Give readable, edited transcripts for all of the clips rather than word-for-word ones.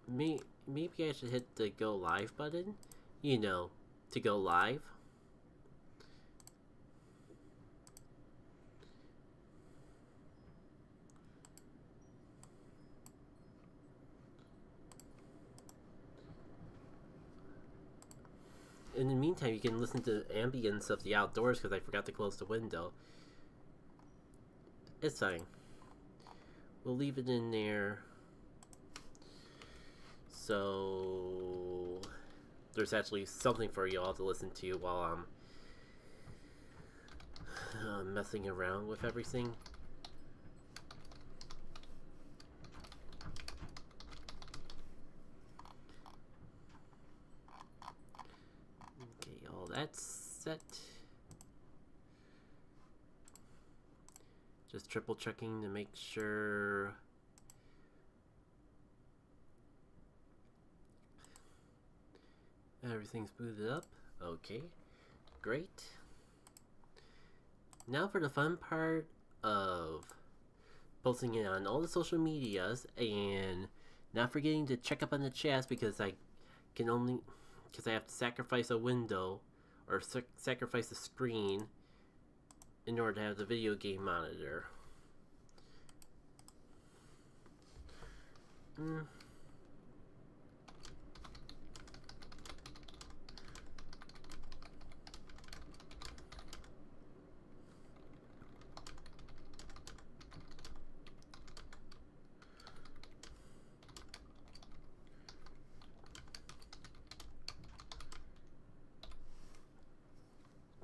maybe I should hit the go live button. You know, to go live. In the meantime, you can listen to the ambience of the outdoors because I forgot to close the window. It's fine. We'll leave it in there. So there's actually something for you all to listen to while I'm messing around with everything. Okay, all that's set. Just triple checking to make sure everything's booted up. Okay, great. Now for the fun part of posting it on all the social medias and not forgetting to check up on the chats because I have to sacrifice a window or sacrifice a screen in order to have the video game monitor.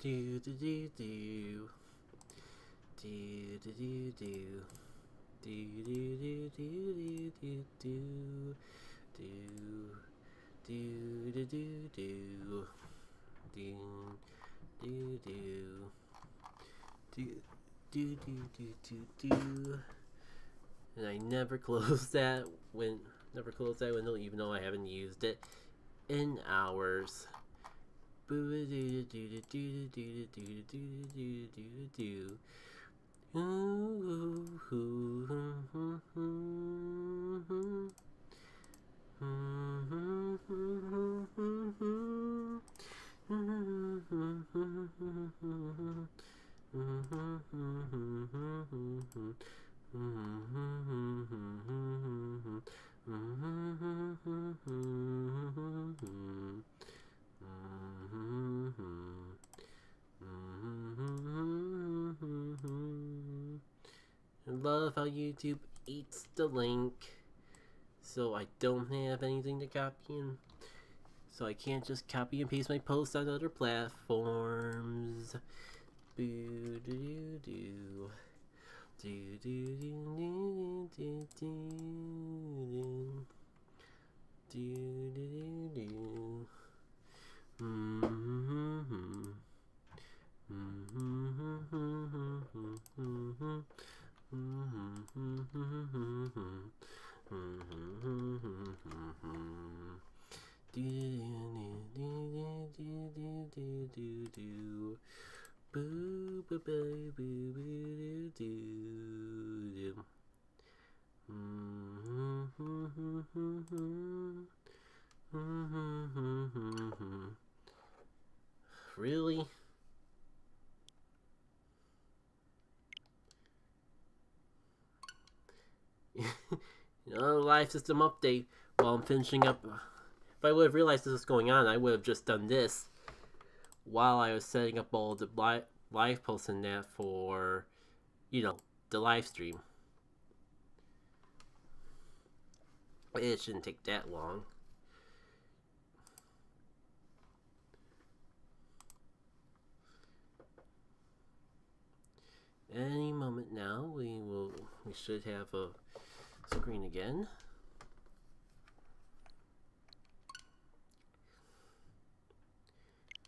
Do do do do. Do do do do. Do do do do do do do. Do do do do. Do do do. Do do do do do do. And I never close that window even though I haven't used it in hours. Boo do do do do do do do do do do. I love how YouTube eats the link, so I don't have anything to copy in. So I can't just copy and paste my posts on other platforms. Boo doo doo. Do do do do do do do do do. Boo boo boo boo boo doo doo. Really? Live system update while I'm finishing up. If I would have realized this was going on, I would have just done this while I was setting up all the live posts and that for, the live stream. It shouldn't take that long. Any moment now, we should have a screen again.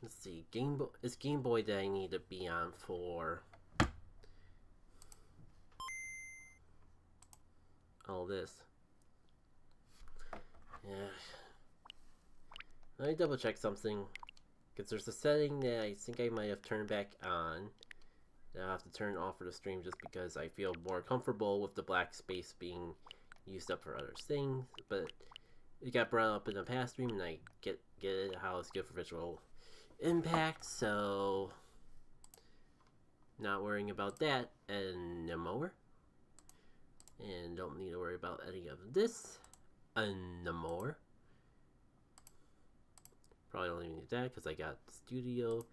Let's see, it's Game Boy that I need to be on for all this. Yeah. Let me double check something, because there's a setting that I think I might have turned back on that I'll have to turn off for the stream just because I feel more comfortable with the black space being used up for other things, but it got brought up in the past stream, and I get it, how it's good for visual impact, so not worrying about that anymore. And don't need to worry about any of this anymore. Probably don't even need that because I got the studio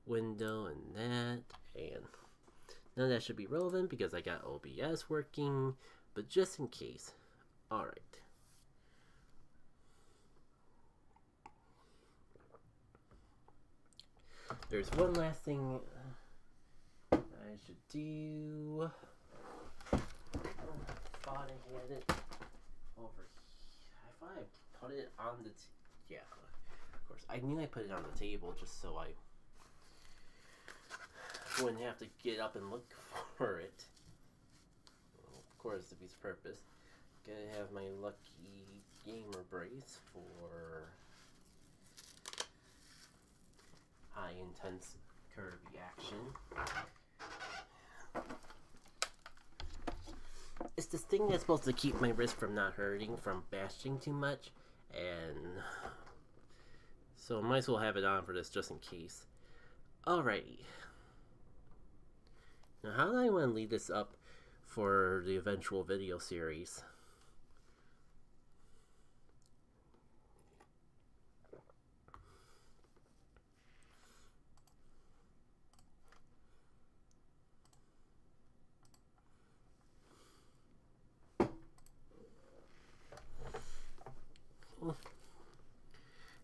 window and that, and none of that should be relevant because I got OBS working, but just in case. Alright. There's one last thing I should do. I thought I had it over here. I thought I put it on the yeah, of course. I knew I put it on the table just so I wouldn't have to get up and look for it. Of course, defeats purpose. Gotta have my lucky gamer brace for high intense Kirby action. It's this thing that's supposed to keep my wrist from not hurting from bashing too much, and so I might as well have it on for this just in case. Alrighty. Now, how do I want to lead this up for the eventual video series?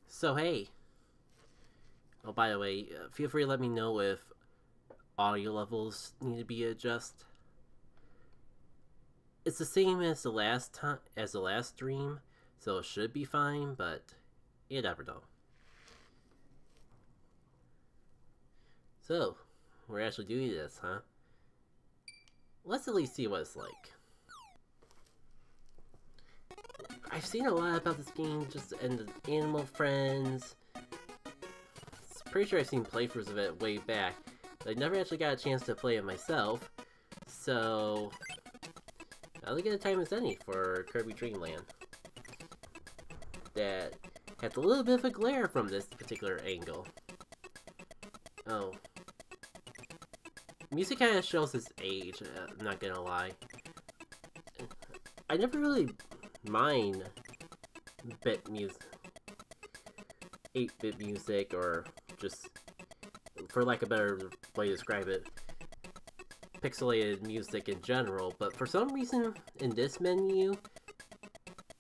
So, hey. Oh, by the way, feel free to let me know if audio levels need to be adjusted. It's the same as the last stream, so it should be fine, but you never know. So, we're actually doing this, huh? Let's at least see what it's like. I've seen a lot about this game just in the Animal Friends. Pretty sure I've seen playthroughs of it way back. I never actually got a chance to play it myself, so now's as good a time as any for Kirby Dreamland. That has a little bit of a glare from this particular angle. Oh. Music kind of shows its age, I'm not gonna lie. I never really mind 8-bit music, or just, for lack of a better way to describe it, pixelated music in general, but for some reason in this menu,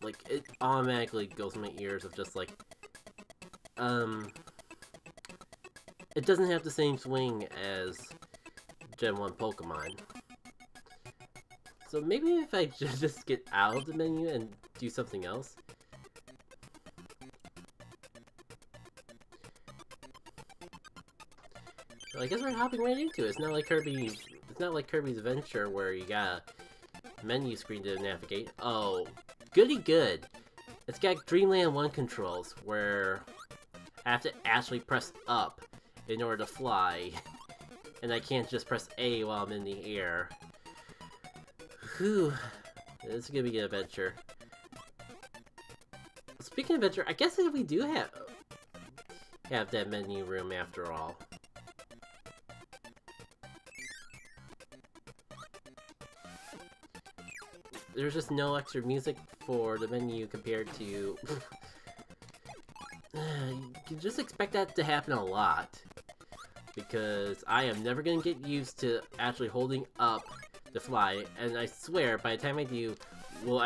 like, it automatically goes in my ears of just like, it doesn't have the same swing as Gen 1 Pokemon. So maybe if I just get out of the menu and do something else. I guess we're hopping right into it. It's not like Kirby's Adventure where you got a menu screen to navigate. Oh, goody good. It's got Dreamland 1 controls where I have to actually press up in order to fly. And I can't just press A while I'm in the air. Whew. This is gonna be an adventure. Speaking of adventure, I guess that we do have that menu room after all. There's just no extra music for the menu compared to... you can just expect that to happen a lot. Because I am never going to get used to actually holding up to fly, and I swear, by the time I do, I'll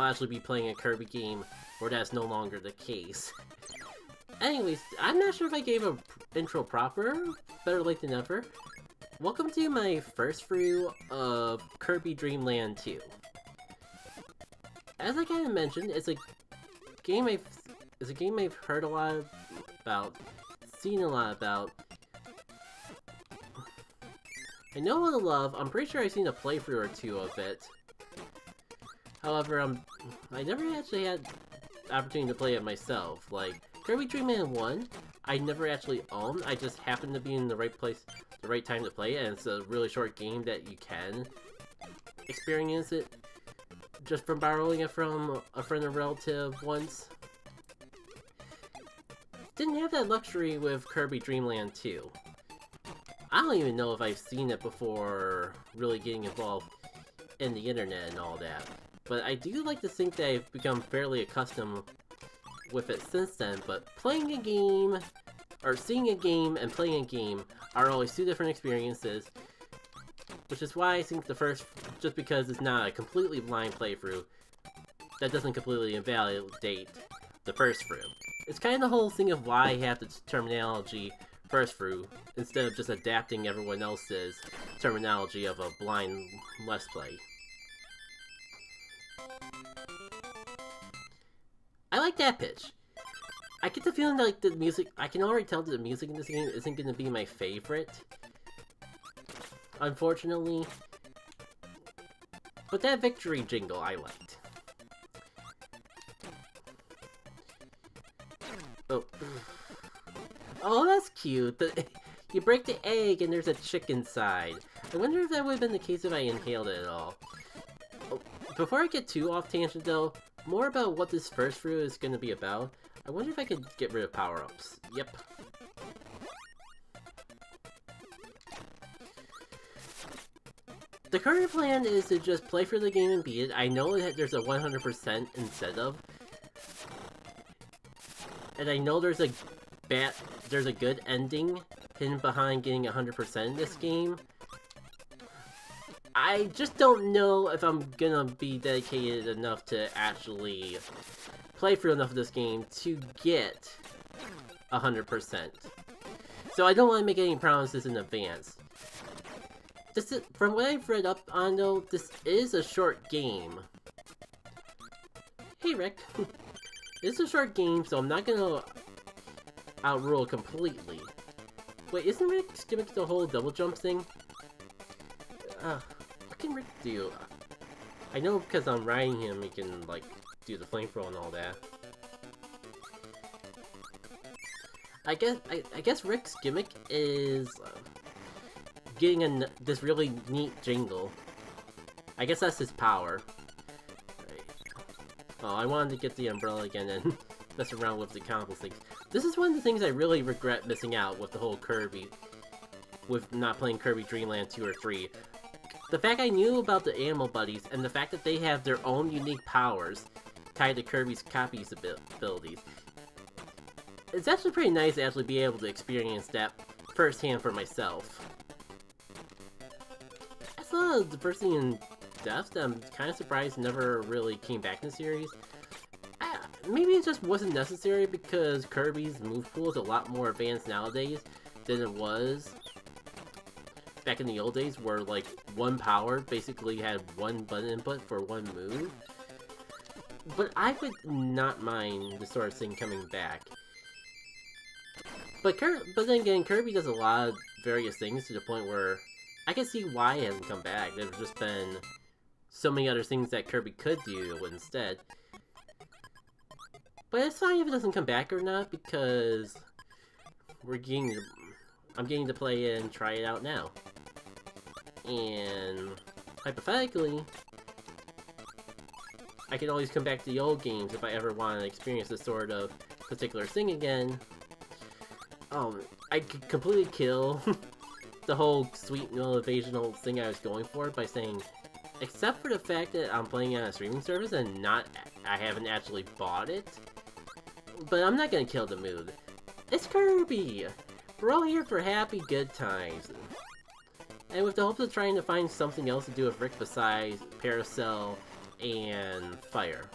actually be playing a Kirby game where that's no longer the case. Anyways, I'm not sure if I gave an intro proper. Better late than never. Welcome to my first through of Kirby Dreamland 2. As I kind of mentioned, it's a game I've heard a lot about, seen a lot about. I know what I love. I'm pretty sure I've seen a playthrough or two of it. However, I never actually had the opportunity to play it myself. Like Kirby Dreamland 1, I never actually owned. I just happened to be in the right place, the right time to play it, and it's a really short game that you can experience it just from borrowing it from a friend or relative once. Didn't have that luxury with Kirby Dreamland 2. I don't even know if I've seen it before really getting involved in the internet and all that. But I do like to think that I've become fairly accustomed with it since then, but playing a game, or seeing a game and playing a game are always two different experiences, which is why I think the first, just because it's not a completely blind playthrough, that doesn't completely invalidate the first through. It's kind of the whole thing of why I have the terminology first through, instead of just adapting everyone else's terminology of a blind Let's Play. I like that pitch. I get the feeling that, like, the music, I can already tell that the music in this game isn't going to be my favorite, unfortunately. But that victory jingle I liked. Oh, that's cute. You break the egg and there's a chick inside. I wonder if that would have been the case if I inhaled it at all. Oh, before I get too off tangent though, more about what this first through is going to be about. I wonder if I could get rid of power-ups. Yep. The current plan is to just play through the game and beat it. I know that there's a 100% instead of. And I know there's a good ending hidden behind getting 100% in this game. I just don't know if I'm gonna be dedicated enough to actually play through enough of this game to get 100%. So I don't want to make any promises in advance. This is, from what I've read up on though, this is a short game. Hey Rick. It's a short game, so I'm not gonna outrule completely. Wait, isn't Rick's gimmick the whole double jump thing? What can Rick do? I know because I'm riding him, he can, like, do the flamethrower and all that. I guess Rick's gimmick is getting this really neat jingle. I guess that's his power. Right. Oh, I wanted to get the umbrella again and mess around with the combo things. This is one of the things I really regret missing out with the whole Kirby, with not playing Kirby Dreamland 2 or 3. The fact I knew about the animal buddies, and the fact that they have their own unique powers tied to Kirby's copy's abilities. It's actually pretty nice to actually be able to experience that firsthand for myself. I saw the diversity in depth that I'm kind of surprised never really came back in the series. Maybe it just wasn't necessary because Kirby's move pool is a lot more advanced nowadays than it was back in the old days, where like one power basically had one button input for one move. But I would not mind this sort of thing coming back. But then again, Kirby does a lot of various things to the point where I can see why it hasn't come back. There's just been so many other things that Kirby could do instead. But it's fine if it doesn't come back or not, because I'm getting to play it and try it out now. And hypothetically, I can always come back to the old games if I ever want to experience this sort of particular thing again. I could completely kill the whole sweet motivational thing I was going for by saying, except for the fact that I'm playing it on a streaming service and I haven't actually bought it. But I'm not gonna kill the mood. It's Kirby! We're all here for happy, good times. And with the hopes of trying to find something else to do with Rick besides Paracel and Fire.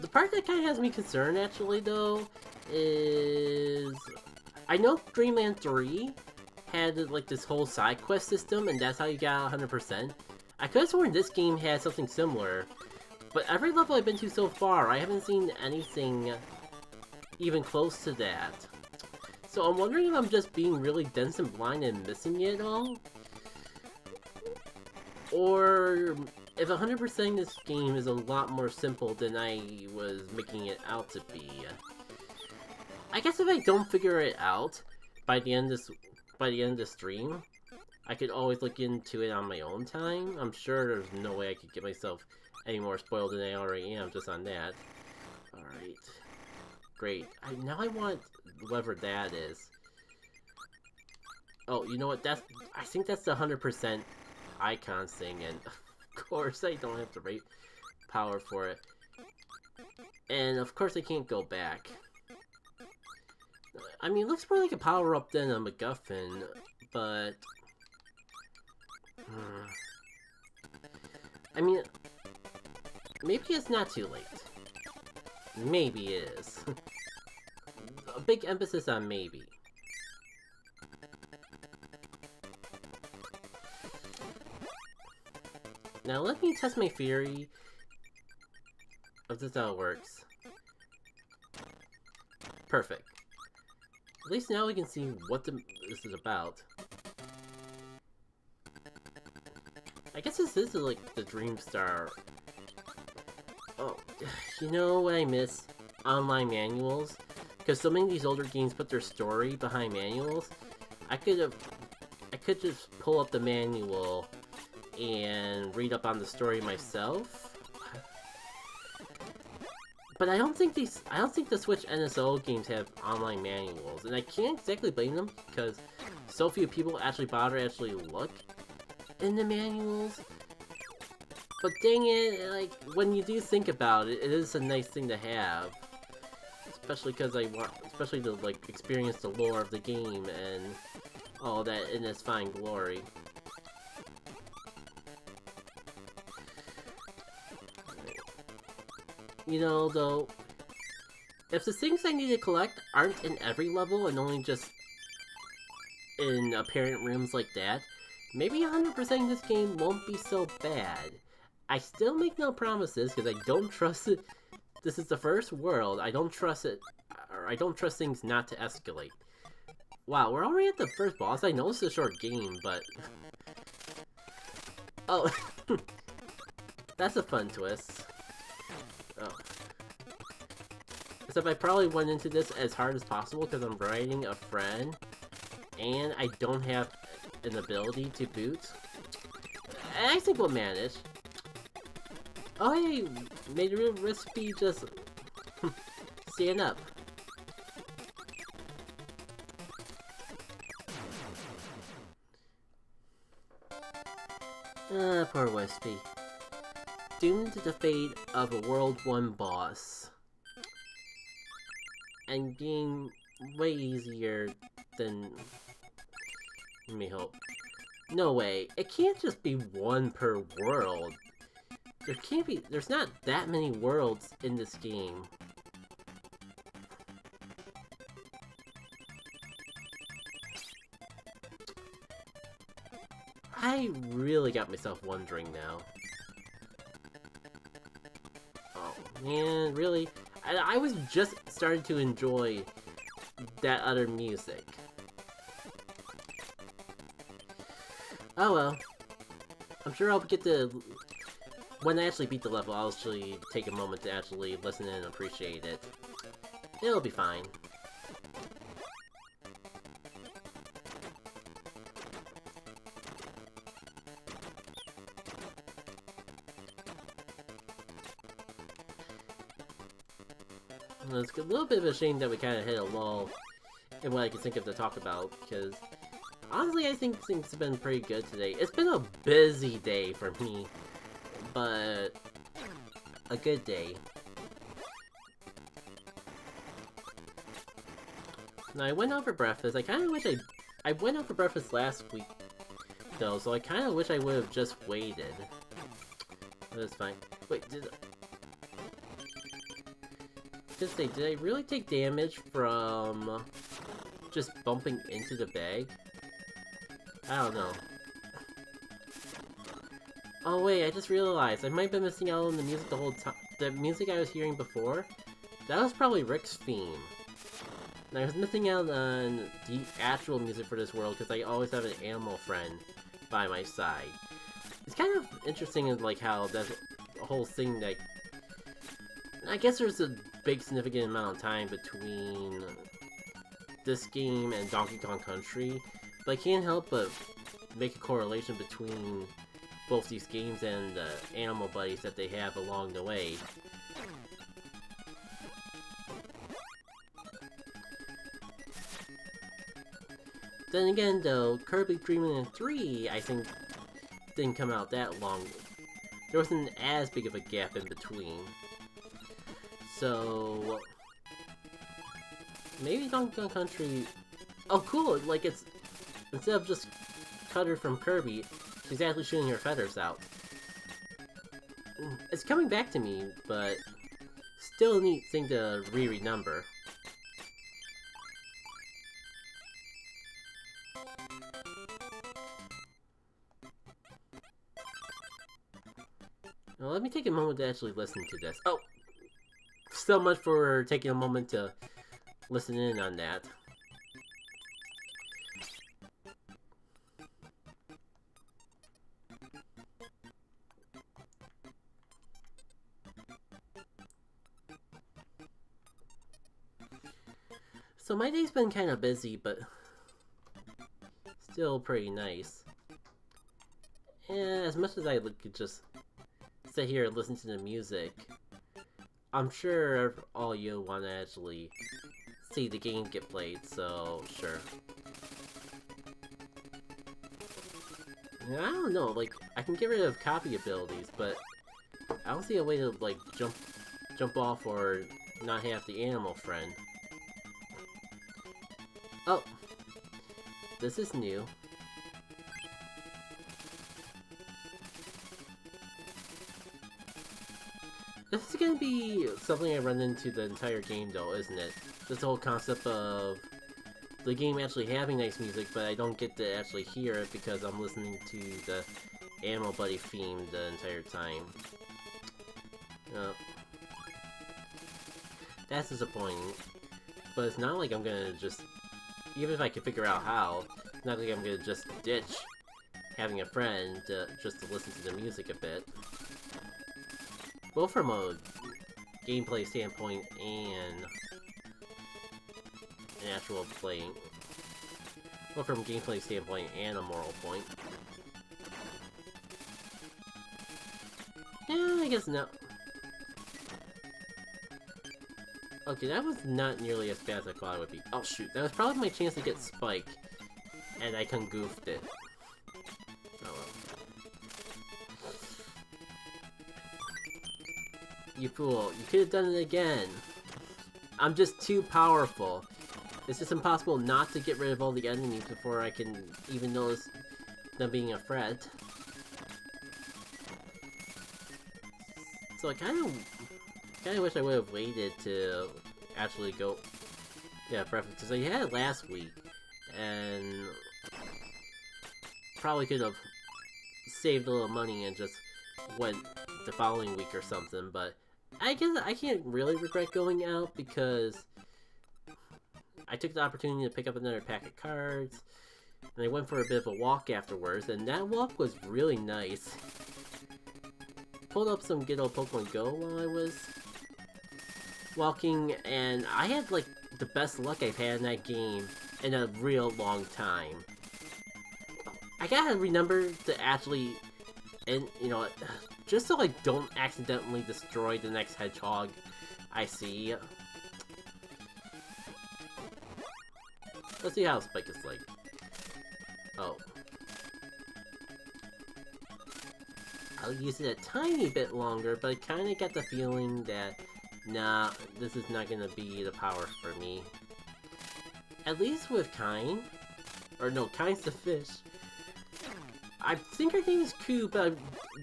The part that kind of has me concerned, actually, though, is... I know Dreamland 3 had, like, this whole side quest system, and that's how you got 100%. I could have sworn this game had something similar, but every level I've been to so far, I haven't seen anything even close to that. So I'm wondering if I'm just being really dense and blind and missing it all? Or if 100% this game is a lot more simple than I was making it out to be. I guess if I don't figure it out by the end of the stream, I could always look into it on my own time. I'm sure there's no way I could get myself any more spoiled than I already am just on that. Alright. Great. Now I want whatever that is. Oh, you know what? I think that's the 100% icon thing, and of course I don't have the right power for it. And of course I can't go back. I mean, it looks more like a power-up than a MacGuffin, but... I mean, maybe it's not too late. Maybe it is. A big emphasis on maybe. Now let me test my theory of this how it works. Perfect. At least now we can see what this is about. I guess this is like the Dream Star. Oh, you know what I miss? Online manuals. Because so many of these older games put their story behind manuals. I could just pull up the manual and read up on the story myself. But I don't think the Switch NSO games have online manuals, and I can't exactly blame them because so few people actually bother to look in the manuals. But dang it, like when you do think about it, it is a nice thing to have, especially because especially to like experience the lore of the game and all that in its fine glory. You know, though, if the things I need to collect aren't in every level and only just in apparent rooms like that, maybe 100%ing this game won't be so bad. I still make no promises because I don't trust it. This is the first world. I don't trust it, or I don't trust things not to escalate. Wow, we're already at the first boss. I know it's a short game, but... Oh, that's a fun twist. Oh. Except I probably went into this as hard as possible because I'm riding a friend and I don't have an ability to boot. I think we'll manage. Oh hey, made a real recipe just stand up. Poor Wispy. Doomed to the fate of a World 1 boss. And being way easier than... Let me hope. No way, it can't just be one per world. There's not that many worlds in this game. I really got myself wondering now. Oh man, really? I was just starting to enjoy that other music. Oh well. I'm sure I'll get to... When I actually beat the level, I'll actually take a moment to actually listen and appreciate it. It'll be fine. It's a little bit of a shame that we kind of hit a lull in what I can think of to talk about, because honestly I think things have been pretty good today. It's been a busy day for me, but a good day. Now I went over breakfast. I kind of wish I went over breakfast last week though, so I kind of wish I would have just waited. But it's fine. Wait, just say, did I really take damage from just bumping into the bag? I don't know. Oh wait, I just realized I might have been missing out on the music the whole time. The music I was hearing before, that was probably Rick's theme. And I was missing out on the actual music for this world because I always have an animal friend by my side. It's kind of interesting in like how that's a whole thing that... I guess there's a big significant amount of time between this game and Donkey Kong Country, but I can't help but make a correlation between both these games and the animal buddies that they have along the way. Then again, though, Kirby Dreamland 3, I think, didn't come out that long. There wasn't as big of a gap in between. So... maybe Donkey Kong Country... oh, cool! Like, it's... instead of just Cutter from Kirby, she's actually shooting her feathers out. It's coming back to me, but... still a neat thing to re-remember. Now let me take a moment to actually listen to this. Oh! So much for taking a moment to listen in on that. So my day's been kind of busy, but still pretty nice. And as much as I could just sit here and listen to the music, I'm sure all you want to actually see the game get played, so sure. And I don't know, like, I can get rid of copy abilities, but I don't see a way to, like, jump off or not have the animal friend. Oh! This is new. This is gonna be something I run into the entire game, though, isn't it? This whole concept of the game actually having nice music, but I don't get to actually hear it because I'm listening to the Animal Buddy theme the entire time. That's disappointing. But it's not like I'm gonna just... even if I can figure out how, it's not like I'm gonna just ditch having a friend just to listen to the music a bit. Both from a gameplay standpoint and an actual playing. Both from a gameplay standpoint and a moral point. Yeah, I guess no. Okay, that was not nearly as bad as I thought it would be. Oh shoot, that was probably my chance to get Spike, and I goofed it. Oh well. You fool, you could have done it again. I'm just too powerful. It's just impossible not to get rid of all the enemies before I can even notice them being a threat. So I kind of wish I would have waited to actually go... yeah, preference, because I had it last week, and probably could have saved a little money and just went the following week or something, but I guess I can't really regret going out because I took the opportunity to pick up another pack of cards, and I went for a bit of a walk afterwards, and that walk was really nice. Pulled up some good old Pokemon Go while I was walking, and I had like the best luck I've had in that game in a real long time. I gotta remember to actually, and you know, just so I don't accidentally destroy the next hedgehog I see. Let's see how Spike is like. Oh. I'll use it a tiny bit longer, but I kinda got the feeling that, nah, this is not gonna be the power for me. At least with Kine. Or no, Kine's the fish. I think her name is Koo, but I'm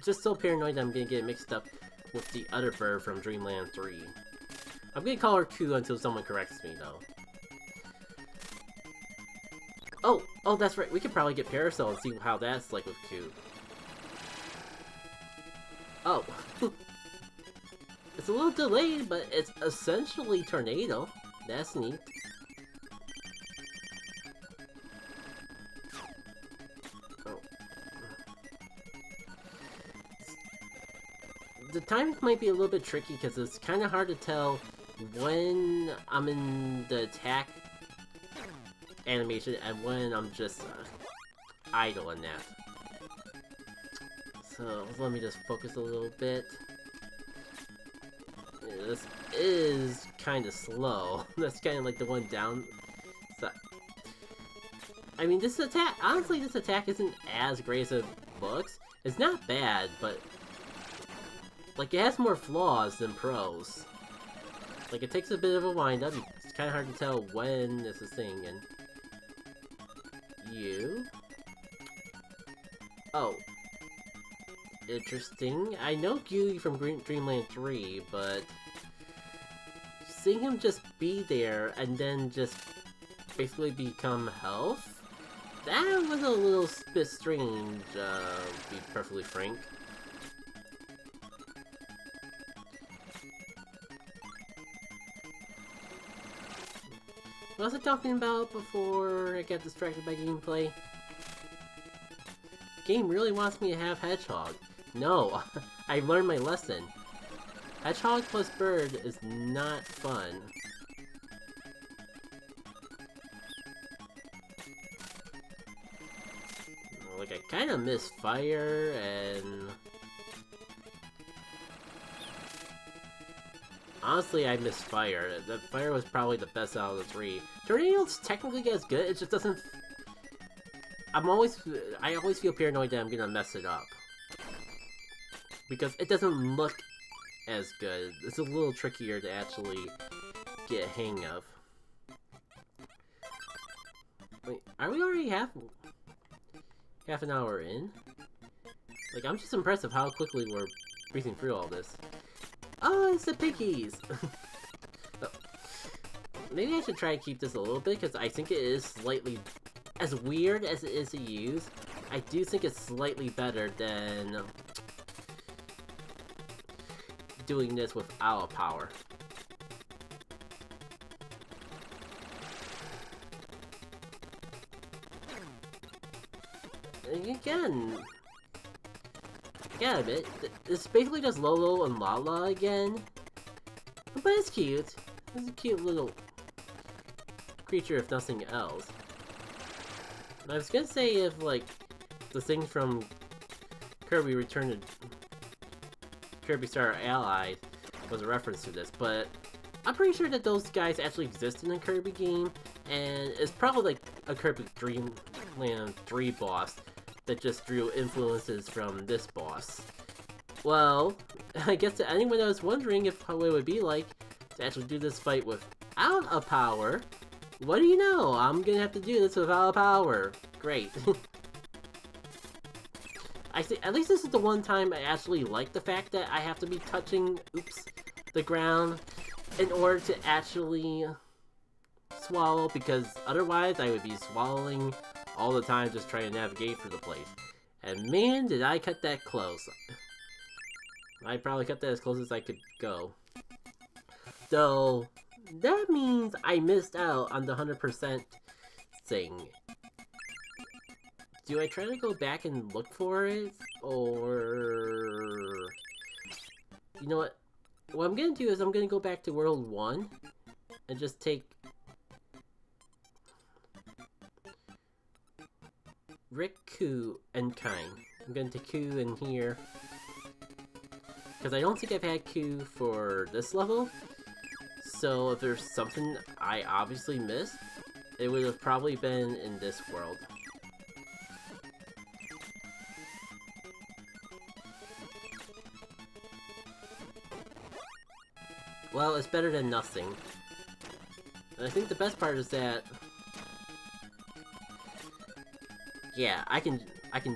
just so paranoid that I'm gonna get it mixed up with the other bird from Dreamland 3. I'm gonna call her Koo until someone corrects me, though. Oh, that's right, we could probably get Parasol and see how that's like with Koo. Oh. It's a little delayed, but it's essentially Tornado. That's neat. Oh. The timing might be a little bit tricky because it's kind of hard to tell when I'm in the attack animation and when I'm just idle in that. So let me just focus a little bit. Yeah, this is kind of slow. That's kind of like the one down. So, I mean, this attack, honestly, this attack isn't as great as it looks. It's not bad, but like it has more flaws than pros. Like it takes a bit of a wind up. It's kind of hard to tell when this is thing. And you. Oh. Interesting. I know Gooey from Dreamland 3, but seeing him just be there and then just basically become health, that was a little bit strange, to be perfectly frank. What was I talking about before I got distracted by gameplay? The game really wants me to have Hedgehog. No, I learned my lesson. Hedgehog plus bird is not fun. Like, I kind of miss fire, and honestly, I miss fire. The fire was probably the best out of the three. Tornado's technically as good, it just doesn't. I always feel paranoid that I'm gonna mess it up. Because it doesn't look as good. It's a little trickier to actually get a hang of. Wait, are we already half an hour in? Like, I'm just impressed with how quickly we're breezing through all this. Oh, it's the piggies! Oh. Maybe I should try to keep this a little bit, because I think it is slightly... As weird as it is to use, I do think it's slightly better than doing this without power. And again, I gotta admit, it's basically just Lolo and Lala again. But it's cute. It's a cute little creature if nothing else. I was gonna say if, like, the thing from Kirby Return to Kirby Star Allies was a reference to this, but I'm pretty sure that those guys actually exist in a Kirby game, and it's probably like a Kirby Dreamland 3 boss that just drew influences from this boss. Well, I guess to anyone that was wondering if how it would be like to actually do this fight without a power, what do you know? I'm gonna have to do this without a power. Great. I see. At least this is the one time I actually like the fact that I have to be touching, the ground in order to actually swallow, because otherwise I would be swallowing all the time just trying to navigate through the place. And man, did I cut that close. I probably cut that as close as I could go. So that means I missed out on the 100% thing. Do I try to go back and look for it? Or... You know what? What I'm gonna do is I'm gonna go back to World 1 and just take Rick, Ku, and Kine. I'm gonna take Ku in here. Because I don't think I've had Ku for this level. So if there's something I obviously missed, it would have probably been in this world. Well, it's better than nothing. And I think the best part is that... Yeah, I can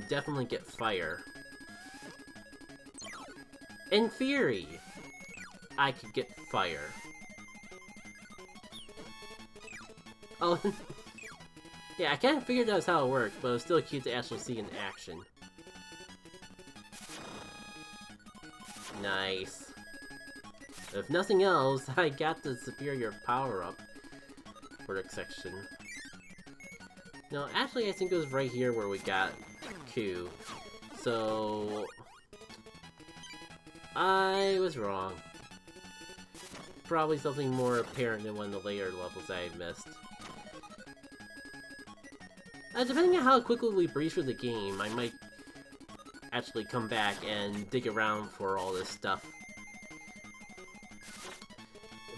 definitely get fire. In theory, I could get fire. Oh, yeah, I kind of figured out how it worked, but it was still cute to actually see in action. Nice. If nothing else, I got the superior power-up for the section. No, actually, I think it was right here where we got Q. So... I was wrong. Probably something more apparent than one of the later levels I missed. Depending on how quickly we breeze through the game, I might actually come back and dig around for all this stuff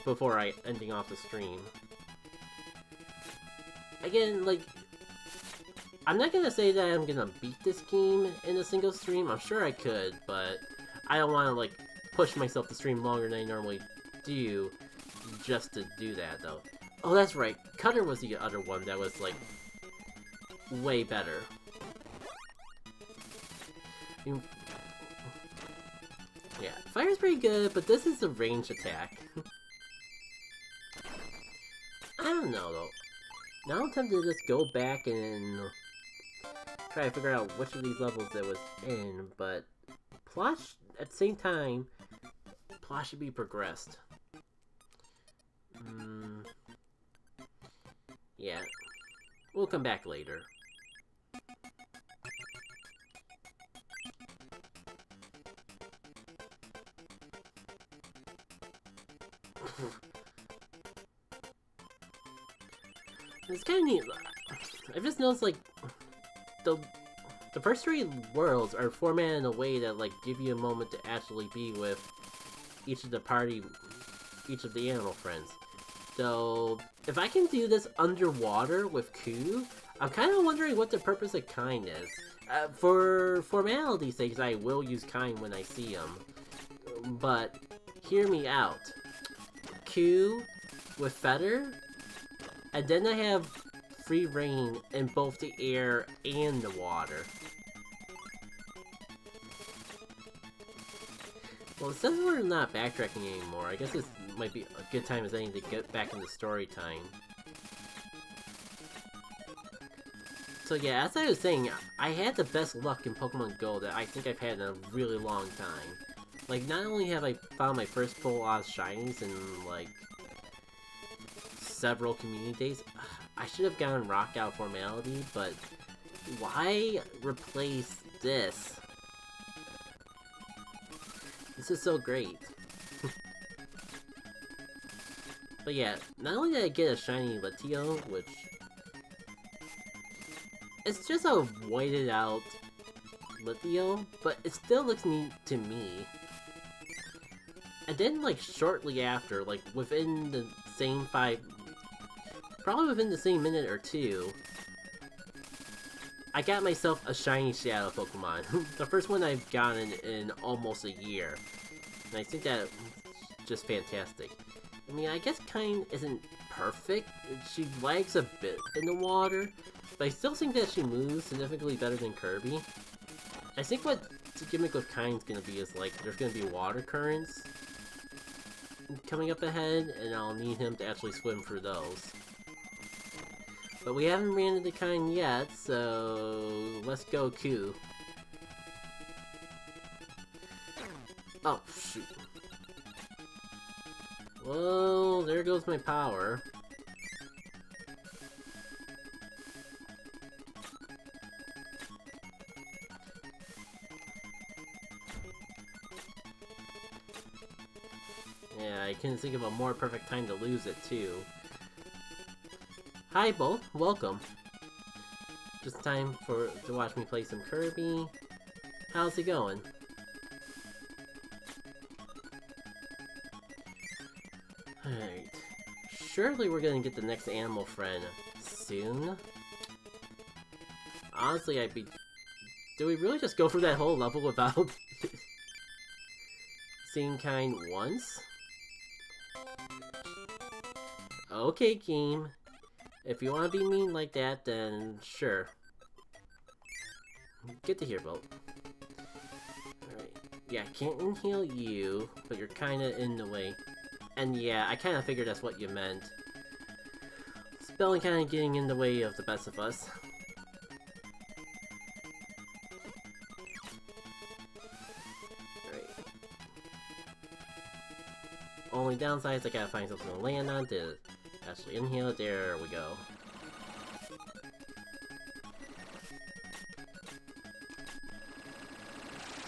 before ending off the stream. Again, like, I'm not gonna say that I'm gonna beat this game in a single stream. I'm sure I could, but I don't want to, like, push myself to stream longer than I normally do just to do that, though. Oh, that's right. Cutter was the other one that was, like, way better. Yeah, fire's pretty good, but this is a ranged attack. I don't know, though. Now I'm tempted to just go back and try to figure out which of these levels it was in, but plot, at the same time, plot should be progressed. Yeah. We'll come back later. It's kind of neat. I've just noticed, like, the first 3 worlds are formatted in a way that, like, give you a moment to actually be with each of the animal friends. So, if I can do this underwater with Ku, I'm kind of wondering what the purpose of Kind is. For formality's sake, I will use Kind when I see him. But, hear me out. Ku with Feather, and then I have free reign in both the air and the water. Well, since we're not backtracking anymore, I guess this might be a good time as any to get back into story time. So yeah, as I was saying, I had the best luck in Pokemon Go that I think I've had in a really long time. Like, not only have I found my first full Oz Shinies in, like, several community days, I should have gotten Rock Out Formality, but why replace this? This is so great. But yeah, not only did I get a shiny Latio, which... it's just a whited out Latio, but it still looks neat to me. And then, like, shortly after, like, within the same probably within the same minute or two, I got myself a shiny Shadow Pokemon. The first one I've gotten in almost a year. And I think that's just fantastic. I mean, I guess Kind isn't perfect. She lags a bit in the water, but I still think that she moves significantly better than Kirby. I think what the gimmick with Kind's gonna be is, like, there's gonna be water currents coming up ahead, and I'll need him to actually swim through those. But we haven't ran into Kind yet, so let's go Q. Oh, shoot. Well, there goes my power. Yeah, I couldn't think of a more perfect time to lose it, too. Hi, both. Welcome. Just time to watch me play some Kirby. How's it going? Alright. Surely we're gonna get the next animal friend soon. Honestly, do we really just go through that whole level without seeing Kind once? Okay, game. If you want to be mean like that, then sure. Get to here, Bolt. Alright. Yeah, I can't inhale you, but you're kinda in the way. And yeah, I kinda figured that's what you meant. Spelling kinda getting in the way of the best of us. Alright. Only downside is I gotta find something to land on to actually inhale. There we go.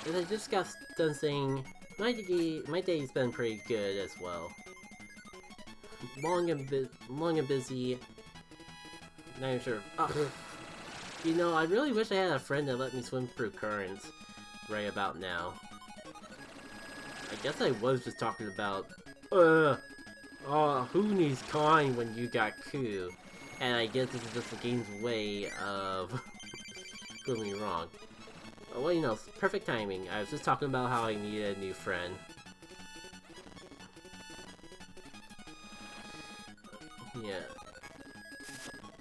And I just got done saying my day's been pretty good as well. Long and busy. Not even sure. Oh. You know, I really wish I had a friend that let me swim through currents right about now. I guess I was just talking about, who needs Kine when you got Ku? And I guess this is just the game's way of proving me wrong. Well, you know, perfect timing. I was just talking about how I needed a new friend. Yeah.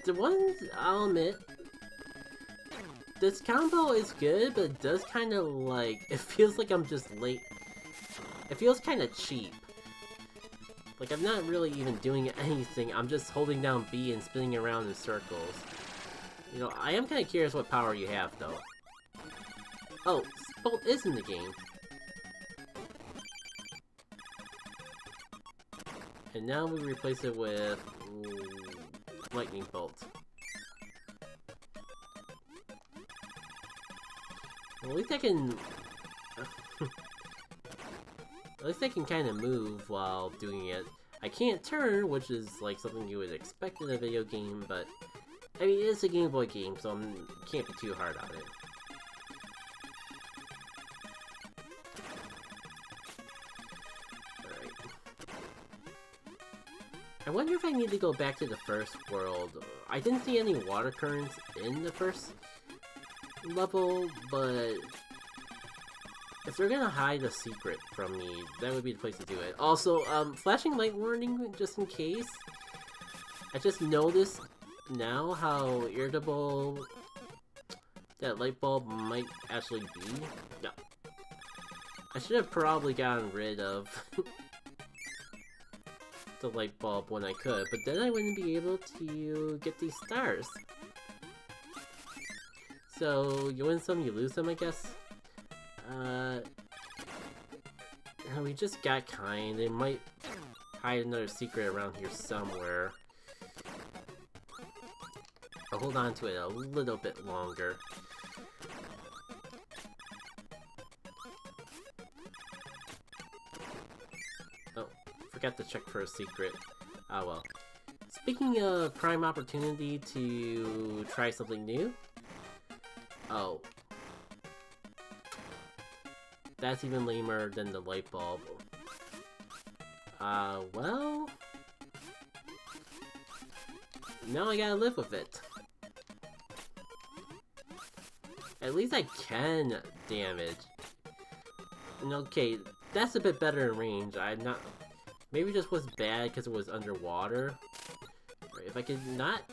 The ones, I'll admit, this combo is good, but it does kind of like, it feels like I'm just late. It feels kind of cheap. Like I'm not really even doing anything, I'm just holding down B and spinning around in circles. You know, I am kind of curious what power you have, though. Oh, Bolt is in the game. And now we replace it with Lightning Bolt. Well, at least I can... at least I can kind of move while doing it. I can't turn, which is like something you would expect in a video game, but... I mean, it's a Game Boy game, so I can't be too hard on it. Alright. I wonder if I need to go back to the first world. I didn't see any water currents in the first level, but if they're gonna hide a secret from me, that would be the place to do it. Also, flashing light warning, just in case. I just noticed now how irritable that light bulb might actually be. No. I should have probably gotten rid of the light bulb when I could, but then I wouldn't be able to get these stars. So, you win some, you lose some, I guess? We just got Kine. They might hide another secret around here somewhere. I'll hold on to it a little bit longer. Oh, forgot to check for a secret. Ah well. Speaking of prime opportunity to try something new. Oh. That's even lamer than the light bulb. Well... now I gotta live with it. At least I can damage. And okay, that's a bit better in range. I'm not... maybe it just was bad because it was underwater. If I could not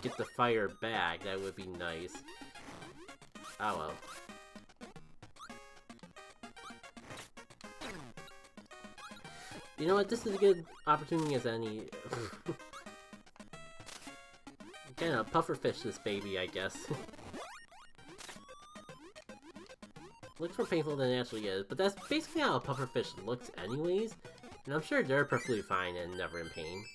get the fire back, that would be nice. Oh well. You know what, this is a good opportunity as any. Kind of pufferfish this baby, I guess. Looks more painful than it actually is, but that's basically how a pufferfish looks anyways. And I'm sure they're perfectly fine and never in pain.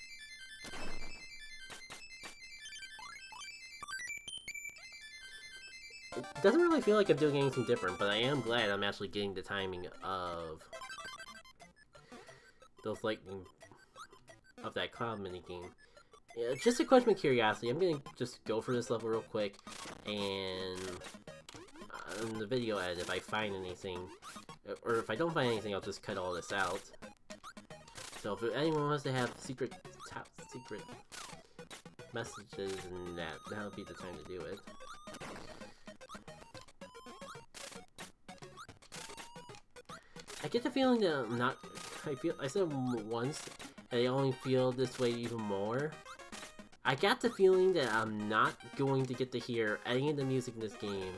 It doesn't really feel like I'm doing anything different, but I am glad I'm actually getting the timing of those lightning of that cloud minigame. Yeah, just a question of curiosity, I'm gonna just go for this level real quick, and in the video edit, if I find anything, or if I don't find anything, I'll just cut all this out. So if anyone wants to have top secret messages and that'll be the time to do it. I get the feeling that I'm not... I said once, and I only feel this way even more. I got the feeling that I'm not going to get to hear any of the music in this game.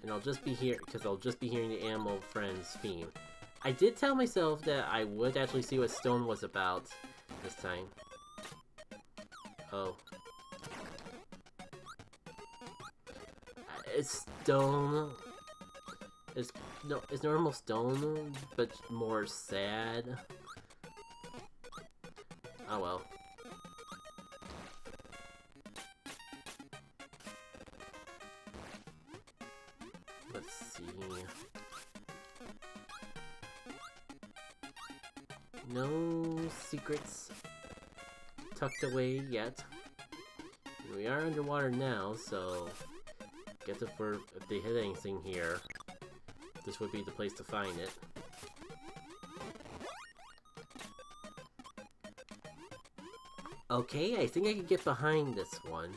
And I'll just be here, because I'll just be hearing the Animal Friends theme. I did tell myself that I would actually see what Stone was about this time. Oh. It's Stone... It's normal Stone, but more sad. Oh well. Let's see. No secrets tucked away yet. We are underwater now, so I guess if they hit anything here, this would be the place to find it. Okay, I think I can get behind this one.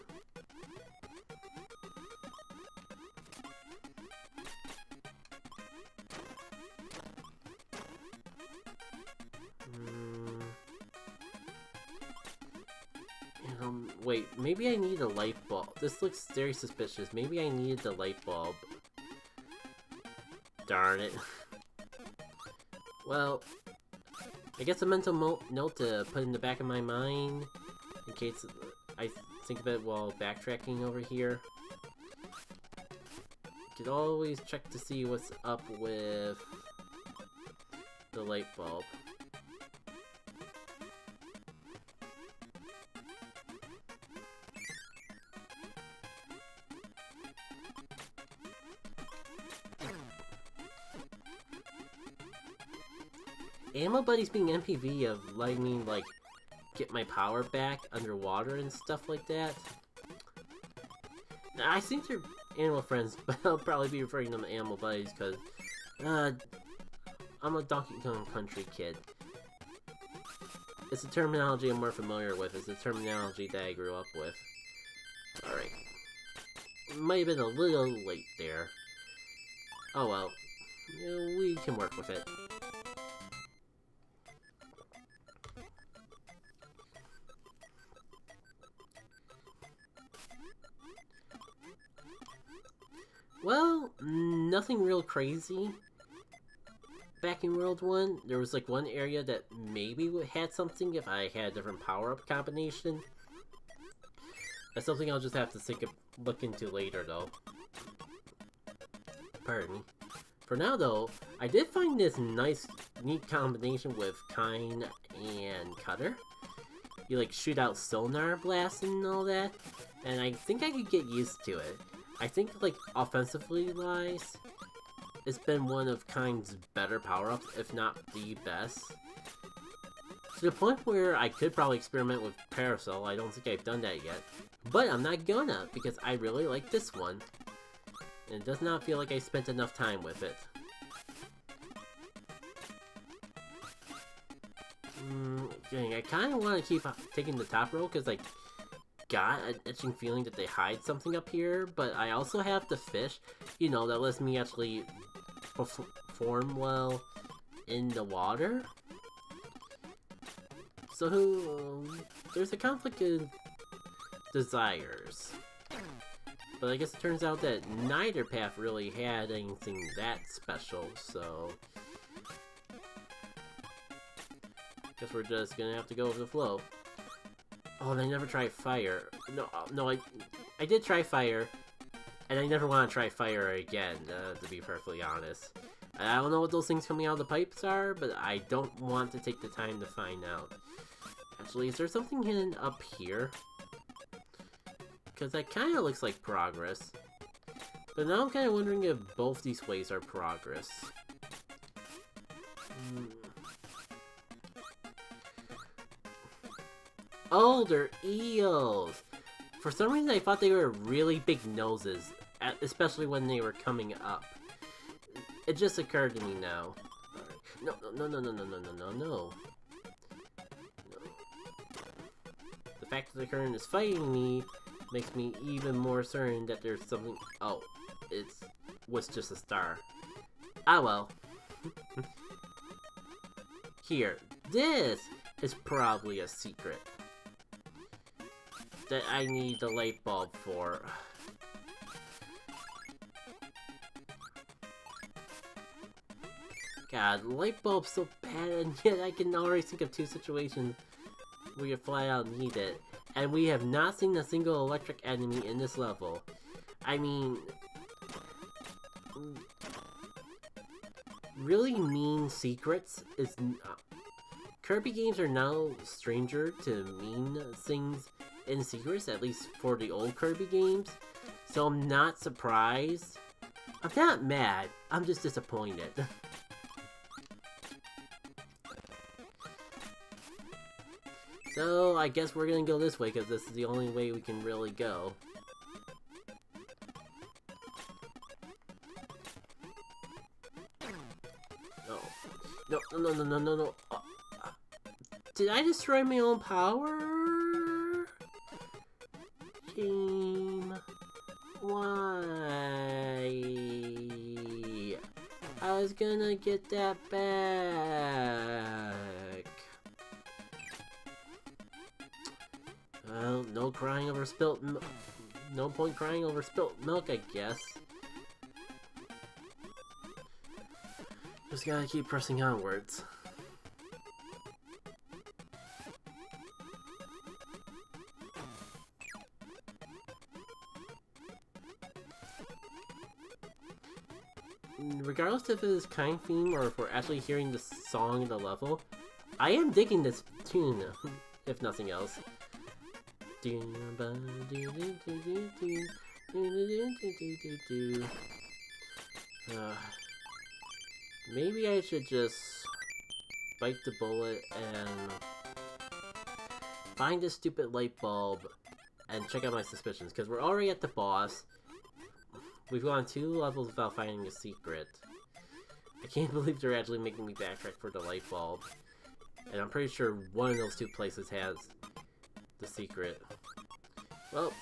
Wait, maybe I need a light bulb. This looks very suspicious. Maybe I need the light bulb. Darn it. Well, I guess a mental note to put in the back of my mind in case I think of it while backtracking over here. You could always check to see what's up with the light bulb. Ammo Buddies being NPV of letting me, like, get my power back underwater and stuff like that. Now, I think they're animal friends, but I'll probably be referring to them as Animal Buddies because, I'm a Donkey Kong Country kid. It's a terminology I'm more familiar with. It's a terminology that I grew up with. Alright. Might have been a little late there. Oh well. We can work with it. Well, nothing real crazy. Back in World 1, there was like one area that maybe had something if I had a different power-up combination. That's something I'll just have to look into later, though. Pardon me. For now, though, I did find this nice, neat combination with Kine and Cutter. You like shoot out sonar blasts and all that, and I think I could get used to it. I think, like, offensively-wise, it's been one of Kine's better power-ups, if not the best. To the point where I could probably experiment with Parasol. I don't think I've done that yet. But I'm not gonna, because I really like this one. And it does not feel like I spent enough time with it. Dang, I kind of want to keep taking the top row, because, like, got an itching feeling that they hide something up here, but I also have the fish, you know, that lets me actually perform well in the water. So, there's a conflict of desires. But I guess it turns out that neither path really had anything that special, so guess we're just gonna have to go with the flow. Oh, and I never tried fire. No, I did try fire, and I never want to try fire again, to be perfectly honest. I don't know what those things coming out of the pipes are, but I don't want to take the time to find out. Actually, is there something hidden up here? Because that kind of looks like progress. But now I'm kind of wondering if both these ways are progress. Oh, they're eels! For some reason I thought they were really big noses, especially when they were coming up. It just occurred to me now. No. The fact that the current is fighting me makes me even more certain that there's something. Oh, was just a star. Ah well. Here, this is probably a secret that I need the light bulb for. God, light bulb's so bad, and yet I can already think of two situations where you flat out need it. And we have not seen a single electric enemy in this level. I mean, really mean secrets is... Kirby games are now stranger to mean things in secrets, at least for the old Kirby games. So I'm not surprised. I'm not mad, I'm just disappointed. So, I guess we're gonna go this way, because this is the only way we can really go. No. Did I destroy my own power? Game. Why? I was gonna get that back. Well, no crying over spilt milk. No point crying over spilt milk, I guess. Just gotta keep pressing onwards. Regardless if it is kind theme or if we're actually hearing the song in the level, I am digging this tune, if nothing else. Maybe I should just bite the bullet and find this stupid light bulb and check out my suspicions, because we're already at the boss. We've gone 2 levels without finding a secret. I can't believe they're actually making me backtrack for the light bulb. And I'm pretty sure one of those 2 places has the secret. Well,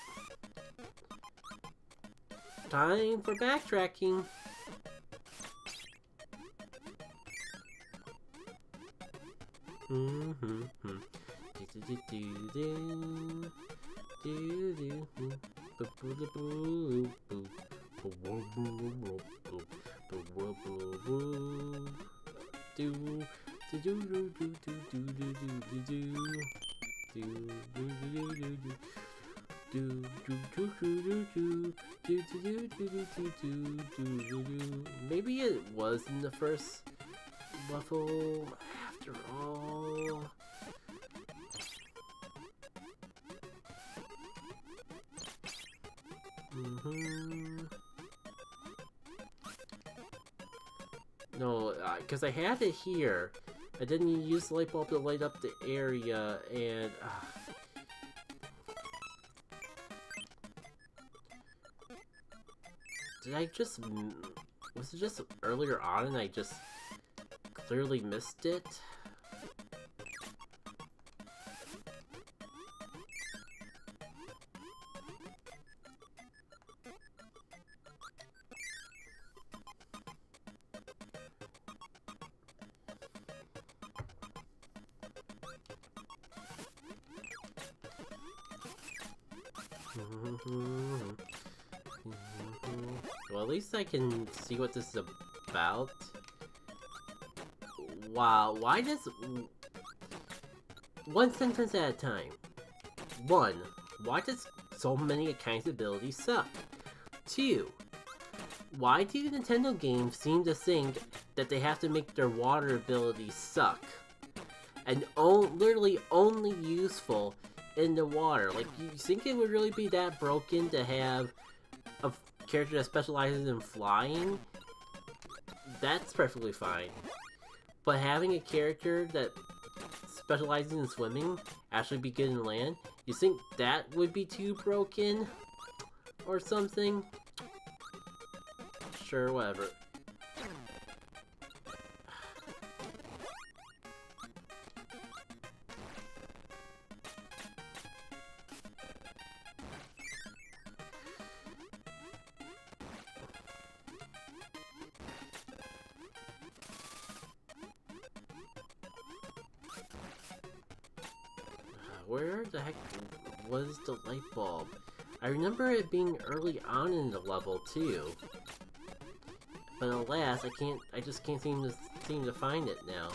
time for backtracking. Maybe it was in the first level after all. No, because I had it here. I didn't use the light bulb to light up the area, and did I just... was it just earlier on and I just clearly missed it? Well, at least I can see what this is about. Wow, why does... One sentence at a time. 1. Why does so many kinds of abilities suck? 2. Why do Nintendo games seem to think that they have to make their water abilities suck? And literally only useful in the water. Like, you think it would really be that broken to have a character that specializes in flying? That's perfectly fine. But having a character that specializes in swimming actually be good in land, you think that would be too broken? Or something? Sure, whatever. Where the heck was the light bulb? I remember it being early on in the level too. But alas, I just can't seem to find it now.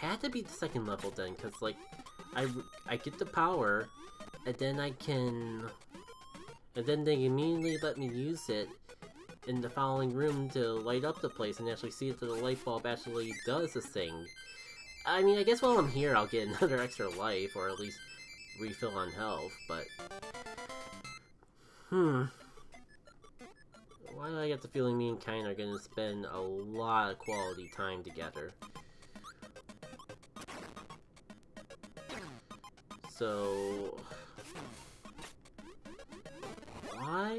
Had to be the second level then, because like I get the power and then I can, and then they immediately let me use it, in the following room to light up the place and actually see if the light bulb actually does the thing. I mean, I guess while I'm here I'll get another extra life, or at least refill on health, but... Why do I get the feeling me and Kine are gonna spend a lot of quality time together? So... Why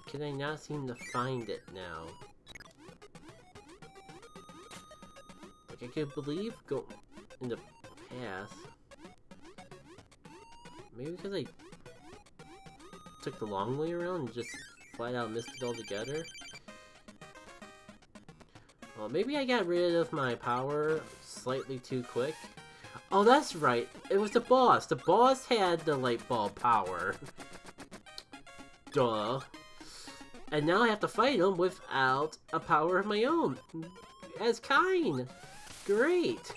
can I not seem to find it now? Like, I could believe go in the past. Maybe because I took the long way around and just flat out missed it altogether? Well, maybe I got rid of my power slightly too quick. Oh, that's right. It was the boss. The boss had the light bulb power. Duh. And now I have to fight him without a power of my own. As Kine. Great.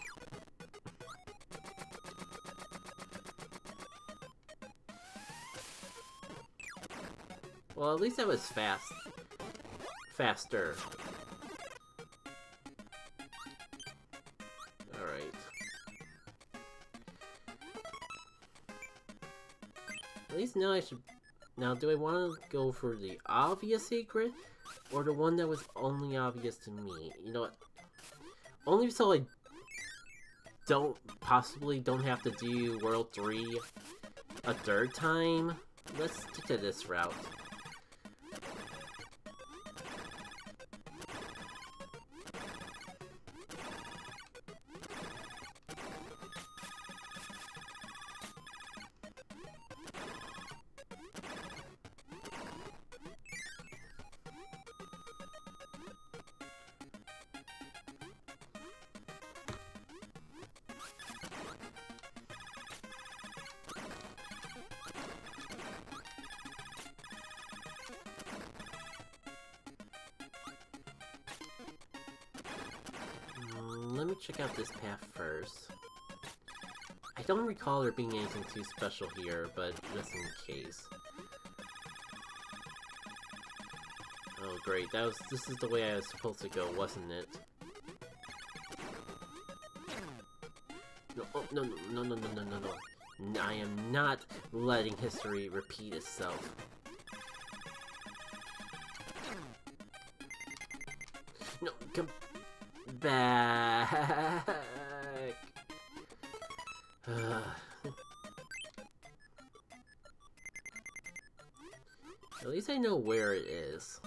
Well, at least that was faster. Alright. At least now I should... Now, do I want to go for the obvious secret? Or the one that was only obvious to me? You know what? Only so I possibly don't have to do World 3 a third time. Let's stick to this route. Let me check out this path first. I don't recall there being anything too special here, but just in case. Oh great, this is the way I was supposed to go, wasn't it? No, oh, no. I am not letting history repeat itself. No, come back. At least I know where it is.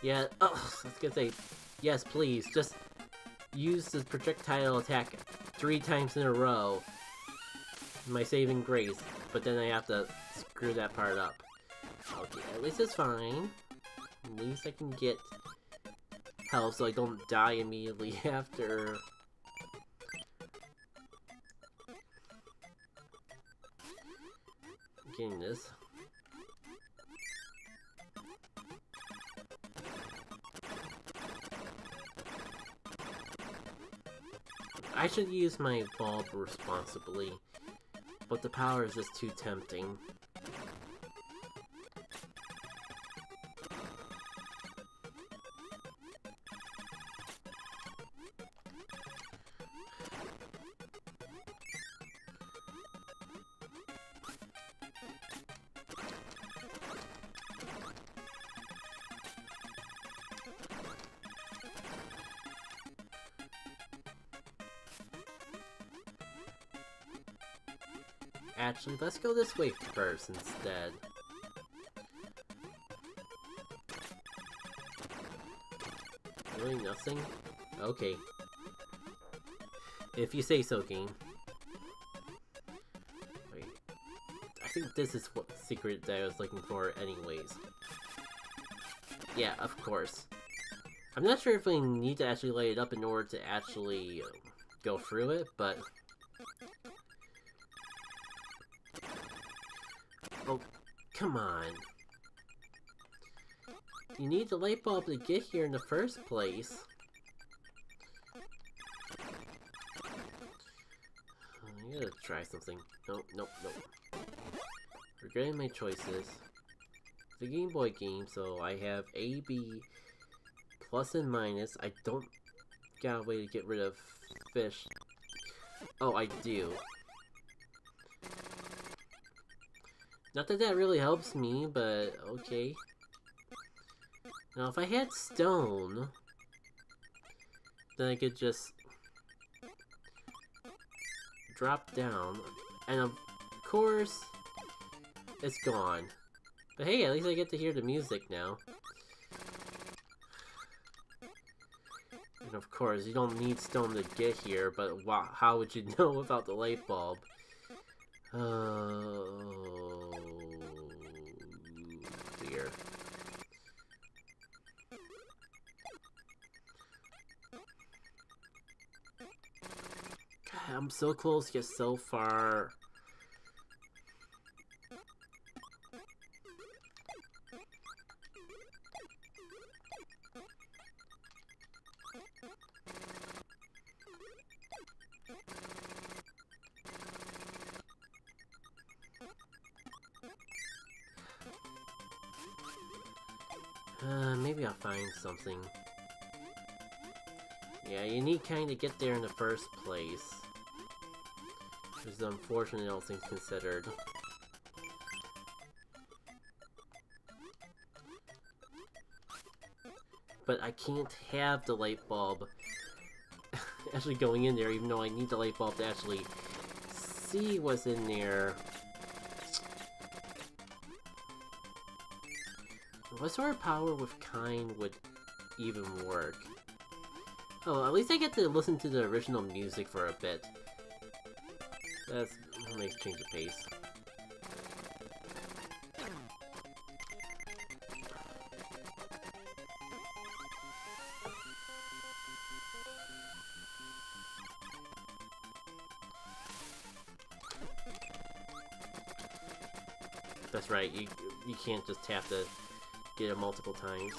Yeah, oh, I was gonna say, yes, please, just use the projectile attack 3 times in a row. My saving grace, but then I have to screw that part up. Okay, at least it's fine. At least I can get health so I don't die immediately after. Getting this. I should use my bulb responsibly, but the power is just too tempting. Actually, let's go this way first instead. Really nothing? Okay. If you say so, game. Wait. I think this is what secret that I was looking for anyways. Yeah, of course. I'm not sure if we need to actually light it up in order to actually go through it, but... Oh, come on. You need the light bulb to get here in the first place. I gotta try something. Nope, nope, nope. Regretting my choices. It's a Game Boy game, so I have A, B, plus and minus. I don't got a way to get rid of fish. Oh, I do. Not that that really helps me, but okay. Now, if I had stone, then I could just drop down, and of course, it's gone. But hey, at least I get to hear the music now. And of course, you don't need stone to get here, but wow, how would you know about the light bulb? Oh dear. God, I'm so close yet so far. Maybe I'll find something. Yeah, you need kind of get there in the first place. Which is unfortunate, all things considered. But I can't have the light bulb actually going in there, even though I need the light bulb to actually see what's in there. What sort of power with kind would even work? Oh, at least I get to listen to the original music for a bit. That's a nice change of pace. That's right, you can't just have to get it multiple times.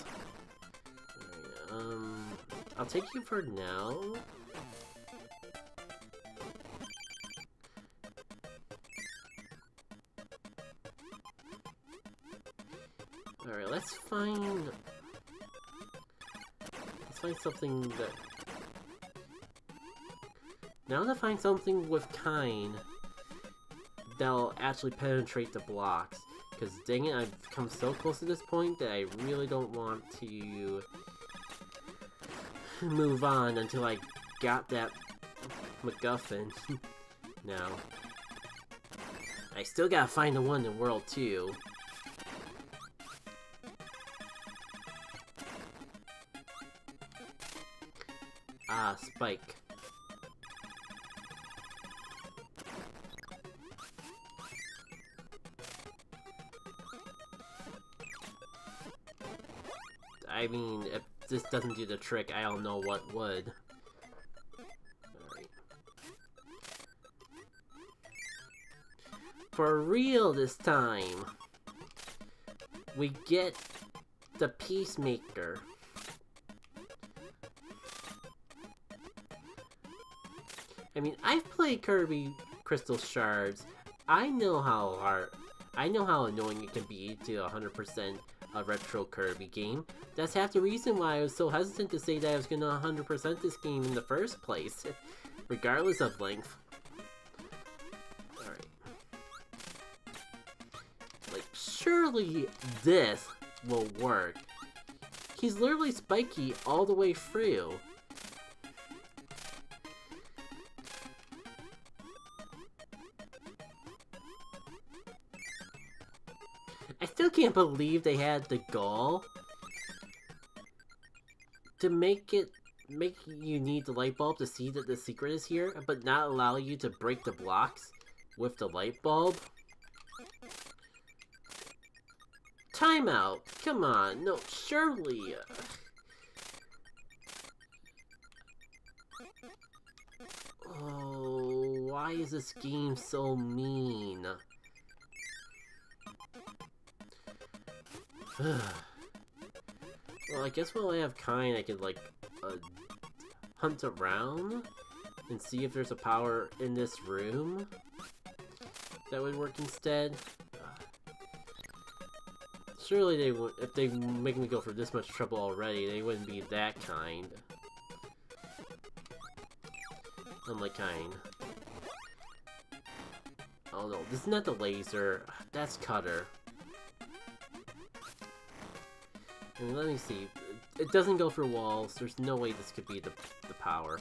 Alright, I'll take you for now. Alright, let's find something that... Now to find something with kind that'll actually penetrate the blocks. Because dang it, I've come so close to this point that I really don't want to move on until I got that MacGuffin. Now, I still gotta find the one in World 2. Ah, Spike. I mean, if this doesn't do the trick, I don't know what would. Alright. For real this time! We get the Peacemaker. I mean, I've played Kirby Crystal Shards. I know how annoying it can be to 100% a retro Kirby game. That's half the reason why I was so hesitant to say that I was gonna 100% this game in the first place, regardless of length. Alright. Like, surely this will work. He's literally spiky all the way through. I still can't believe they had the gall to make you need the light bulb to see that the secret is here, but not allow you to break the blocks with the light bulb. Timeout! Come on, no, surely. Why is this game so mean? Well, I guess while I have kind, I could, like, hunt around and see if there's a power in this room that would work instead. Surely they would, if they make me go for this much trouble already, they wouldn't be that kind. Unlike kind. Oh no, this is not the laser. That's Cutter. And let me see. It doesn't go through walls. There's no way this could be the power.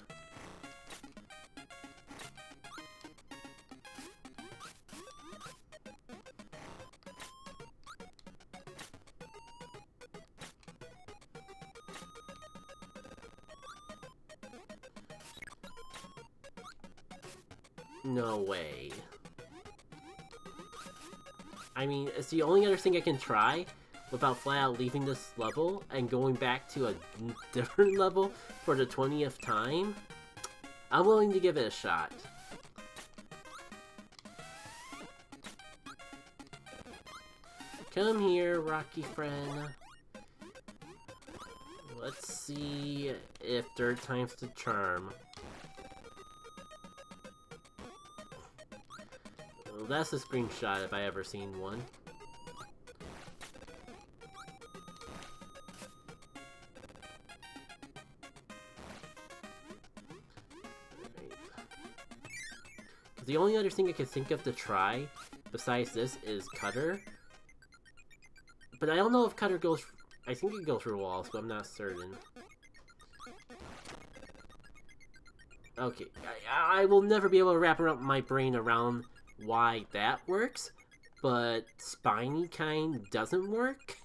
No way. I mean, it's the only other thing I can try without flat out leaving this level and going back to a different level for the 20th time. I'm willing to give it a shot. Come here, Rocky friend. Let's see if third time's the charm. Well, that's a screenshot if I ever seen one. The only other thing I could think of to try, besides this, is Cutter. But I don't know if Cutter goes... I think it goes through walls, but I'm not certain. Okay, I will never be able to wrap around my brain around why that works, but Spiny kind doesn't work.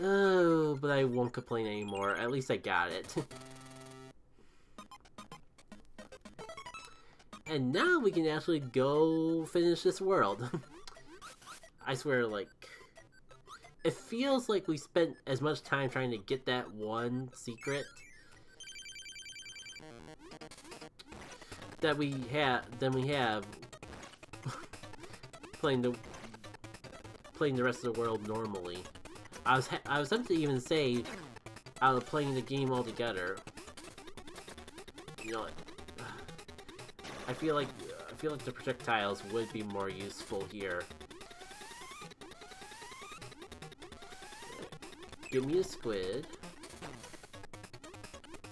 Oh, but I won't complain anymore. At least I got it. And now we can actually go finish this world. I swear, like... It feels like we spent as much time trying to get that one secret than we have playing the rest of the world normally. I was tempted to even say out of playing the game altogether. You know, I feel like the projectiles would be more useful here. Give me a squid.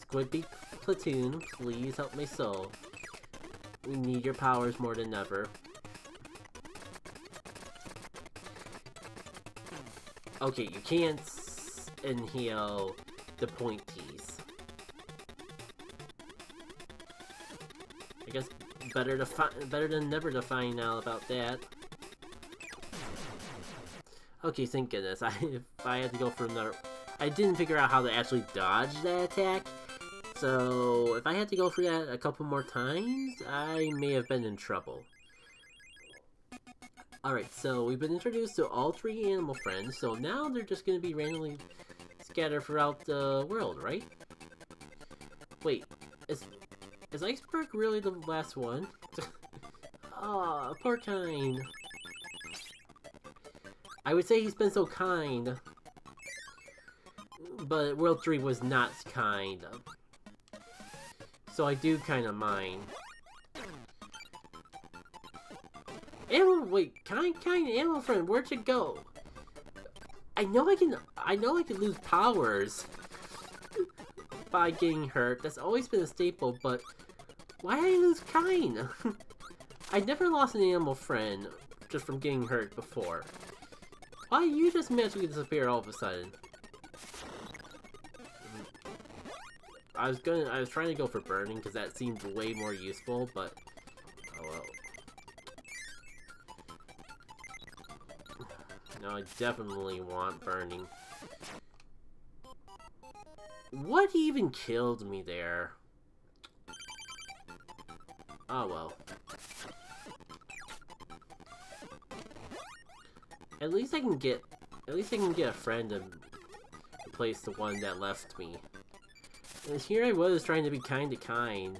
Squid Beak Platoon, please help my soul. We need your powers more than ever. Okay, you can't inhale the pointies. I guess better than never to find out about that. Okay, thank goodness. If I had to go for another... I didn't figure out how to actually dodge that attack. So, if I had to go for that a couple more times, I may have been in trouble. Alright, so we've been introduced to all three animal friends, so now they're just going to be randomly scattered throughout the world, right? Wait, is Iceberg really the last one? Aw, poor Kind. I would say he's been so kind, but World 3 was not kind. So I do kind of mind. Wait, kind animal friend, where'd you go? I know I can lose powers by getting hurt. That's always been a staple, but why did I lose kind? I never lost an animal friend just from getting hurt before. Why you just magically disappear all of a sudden? I was trying to go for burning because that seemed way more useful, but oh well. No, I definitely want burning. What even killed me there? Oh well. At least I can get a friend to replace the one that left me. And here I was trying to be kind to kind.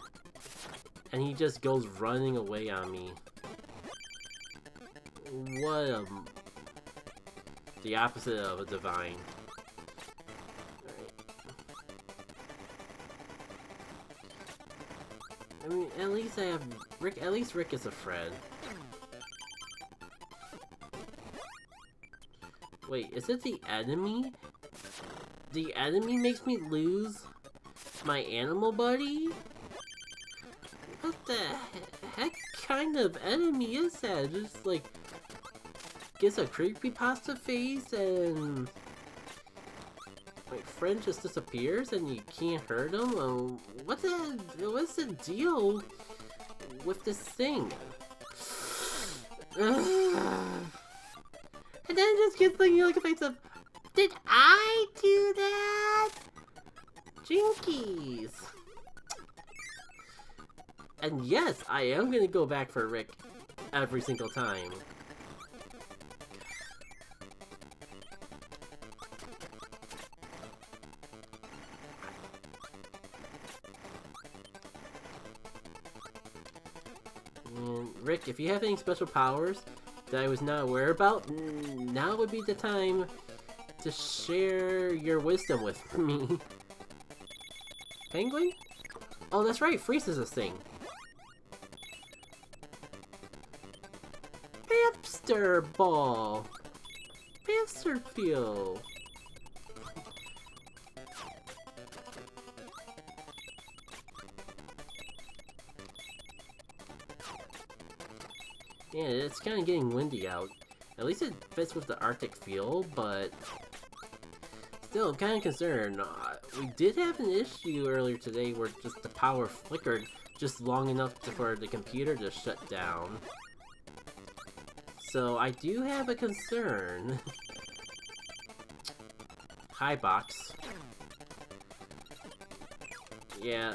And he just goes running away on me. What a... The opposite of a divine. Alright. I mean, at least I have... Rick. At least Rick is a friend. Wait, is it the enemy? The enemy makes me lose my animal buddy? What the heck kind of enemy is that? Just like gets a creepypasta face and my friend just disappears and you can't hurt him? What's the deal with this thing? And then it just gets like a face of, did I do that? Jinkies. And yes, I am gonna go back for Rick every single time. And Rick, if you have any special powers that I was not aware about, now would be the time to share your wisdom with me. Penguin? Oh, that's right, Freeze is a thing. Hamster ball. Hamster feel. Yeah, it's kind of getting windy out. At least it fits with the Arctic feel, but still, I'm kind of concerned. We did have an issue earlier today where just the power flickered just long enough for the computer to shut down. So I do have a concern. Hi, box. Yeah,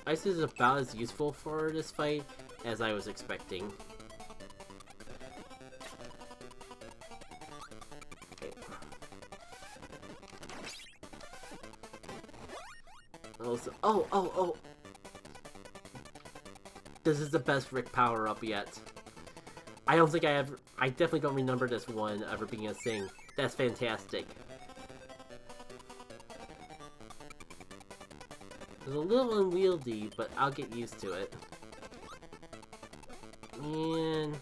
ice is about as useful for this fight as I was expecting. Oh. This is the best Rick power-up yet. I definitely don't remember this one ever being a thing. That's fantastic. It's a little unwieldy, but I'll get used to it. And...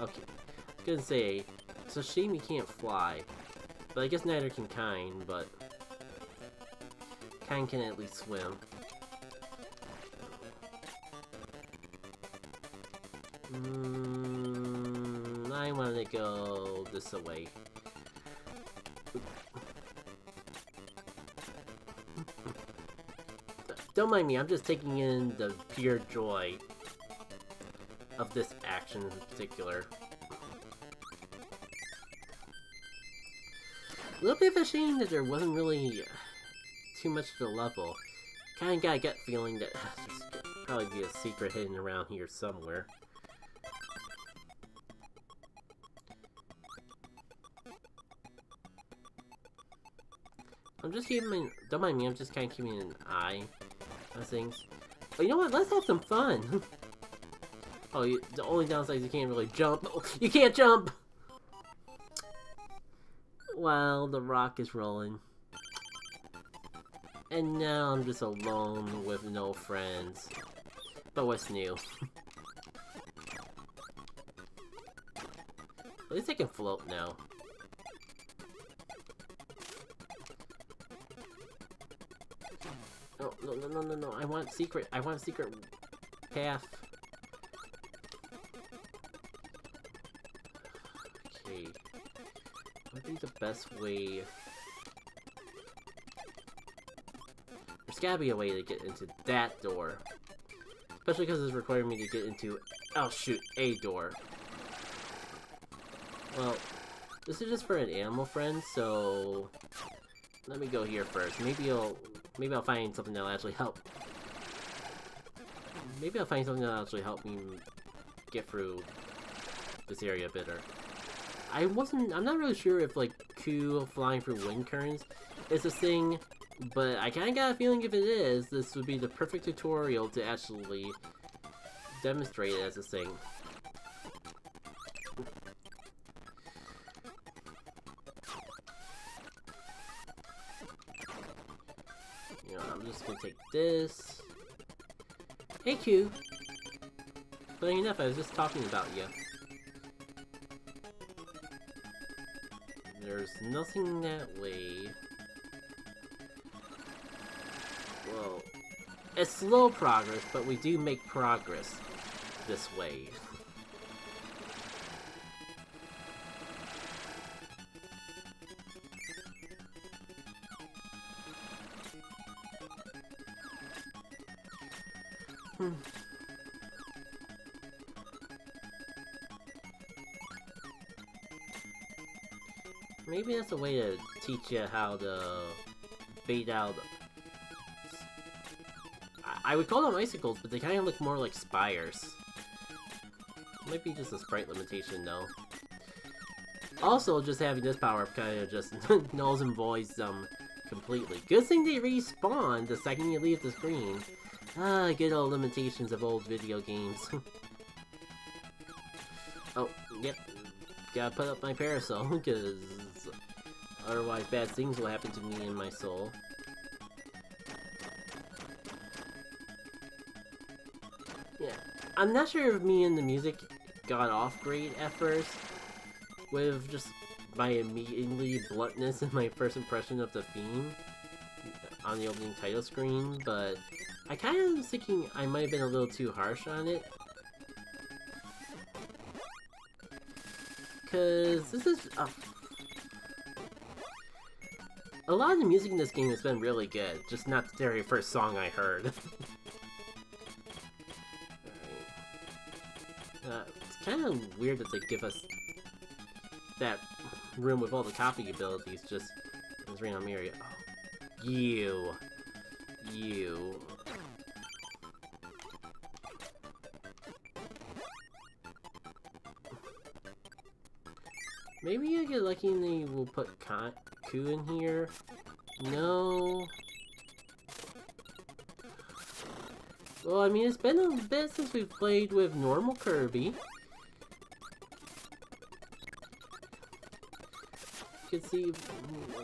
okay. I was gonna say, it's a shame you can't fly. But I guess neither can Kine, but... Kine can at least swim. I want to go this way. Don't mind me, I'm just taking in the pure joy of this action in particular. A little bit of a shame that there wasn't really too much to the level. Kinda got a gut feeling that there's probably be a secret hidden around here somewhere. I'm just keeping don't mind me, I'm just kinda keeping an eye on things. But you know what, let's have some fun! Oh, the only downside is you can't really jump. Oh, you can't jump! Well, the rock is rolling. And now I'm just alone with no friends. But what's new? At least I can float now. Oh, no. I want secret path. Okay. What would be the best way? There's gotta be a way to get into that door. Especially because it's requiring me to get into, oh shoot, a door. Well, this is just for an animal friend, so let me go here first. Maybe I'll find something that'll actually help. Maybe I'll find something that'll actually help me get through this area better. I'm not really sure if like Q flying through wind currents is a thing, but I kinda got a feeling if it is, this would be the perfect tutorial to actually demonstrate it as a thing. You know, I'm just gonna take this. Hey Q! Funny enough, I was just talking about you. There's nothing that way. Well, it's slow progress, but we do make progress this way. Maybe that's a way to teach you how to bait out. I would call them icicles, but they kind of look more like spires. Might be just a sprite limitation, though. Also, just having this power-up kind of just nulls and voids them completely. Good thing they respawn the second you leave the screen. Ah, good old limitations of old video games. Oh, yep. Gotta put up my parasol, because otherwise bad things will happen to me and my soul. Yeah, I'm not sure if me and the music got off great at first, with just my immediately bluntness in my first impression of the theme on the opening title screen, but I kind of was thinking I might have been a little too harsh on it. Because this is a lot of the music in this game has been really good, just not the very first song I heard. It's kind of weird that they give us that room with all the copy abilities, just as random area. Oh, you. Maybe I get lucky and they will put Ku in here. No. Well, I mean, it's been a bit since we've played with normal Kirby. You can see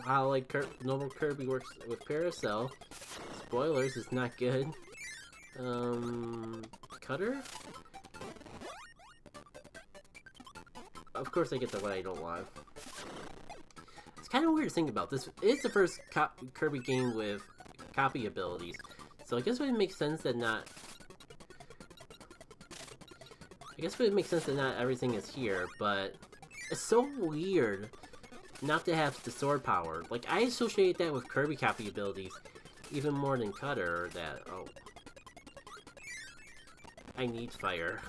how, like, normal Kirby works with Parasol. Spoilers, it's not good. Cutter? Of course I get the what I don't want. It's kind of weird to think about. This is the first Kirby game with copy abilities. So I guess it would make sense that not... everything is here, but... It's so weird not to have the sword power. Like, I associate that with Kirby copy abilities even more than Cutter, that... Oh. I need fire.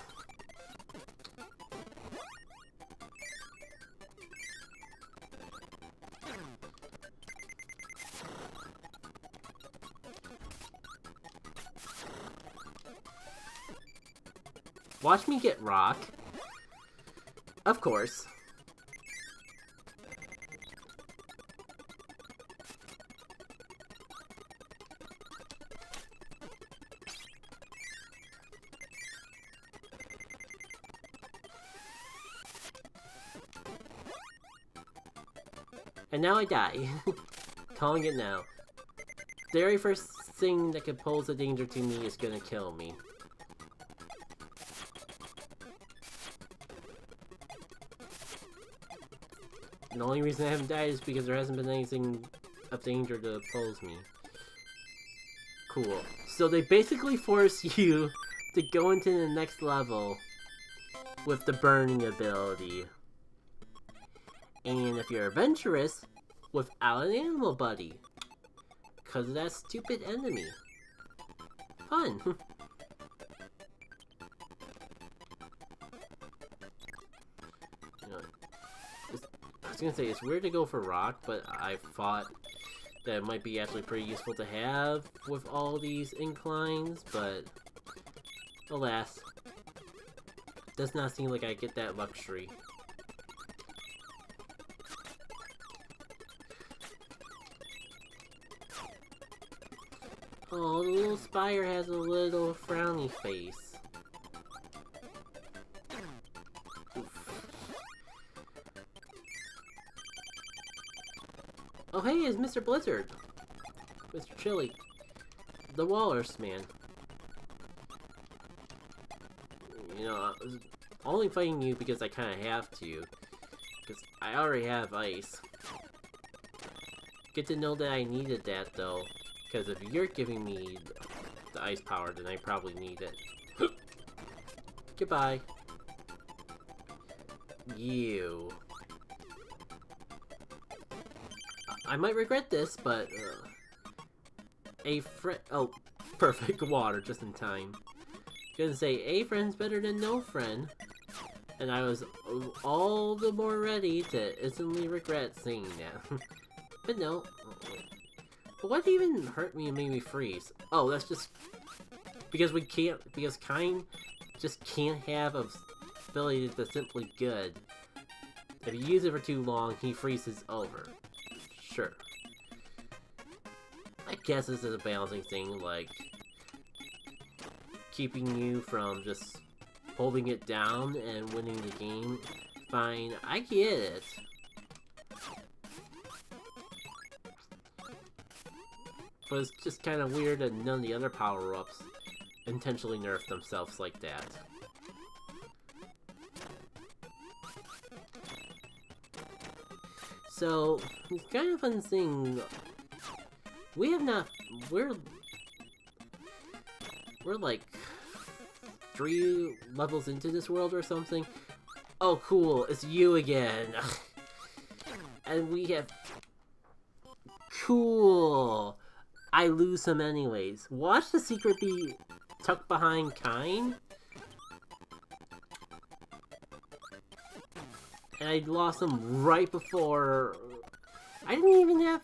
Watch me get rock. Of course. And now I die. Calling it now. The very first thing that could pose a danger to me is gonna kill me. The only reason I haven't died is because there hasn't been anything of danger to pose me. Cool. So they basically force you to go into the next level with the burning ability. And if you're adventurous, without an animal buddy. Because of that stupid enemy. Fun! I was gonna say, it's weird to go for rock, but I thought that it might be actually pretty useful to have with all these inclines, but alas, does not seem like I get that luxury. Oh, the little spire has a little frowny face. Oh hey, it's Mr. Blizzard. Mr. Chili. The Walrus Man. You know, I was only fighting you because I kind of have to. Because I already have ice. Good to know that I needed that though. Because if you're giving me the ice power, then I probably need it. Goodbye. You. I might regret this, but oh, perfect water just in time. Gonna say a friend's better than no friend, and I was all the more ready to instantly regret saying that. But no. But what even hurt me and made me freeze? Oh, that's just because Kind just can't have a ability that's simply good. If you use it for too long, he freezes over. Sure. I guess this is a balancing thing, like keeping you from just holding it down and winning the game. Fine, I get it. But it's just kind of weird that none of the other power-ups intentionally nerf themselves like that. So, it's kind of fun seeing... we're like 3 levels into this world or something. Oh cool, it's you again. And we have... Cool! I lose him anyways. Watch the secret be tucked behind Kind. And I lost him right before... I didn't even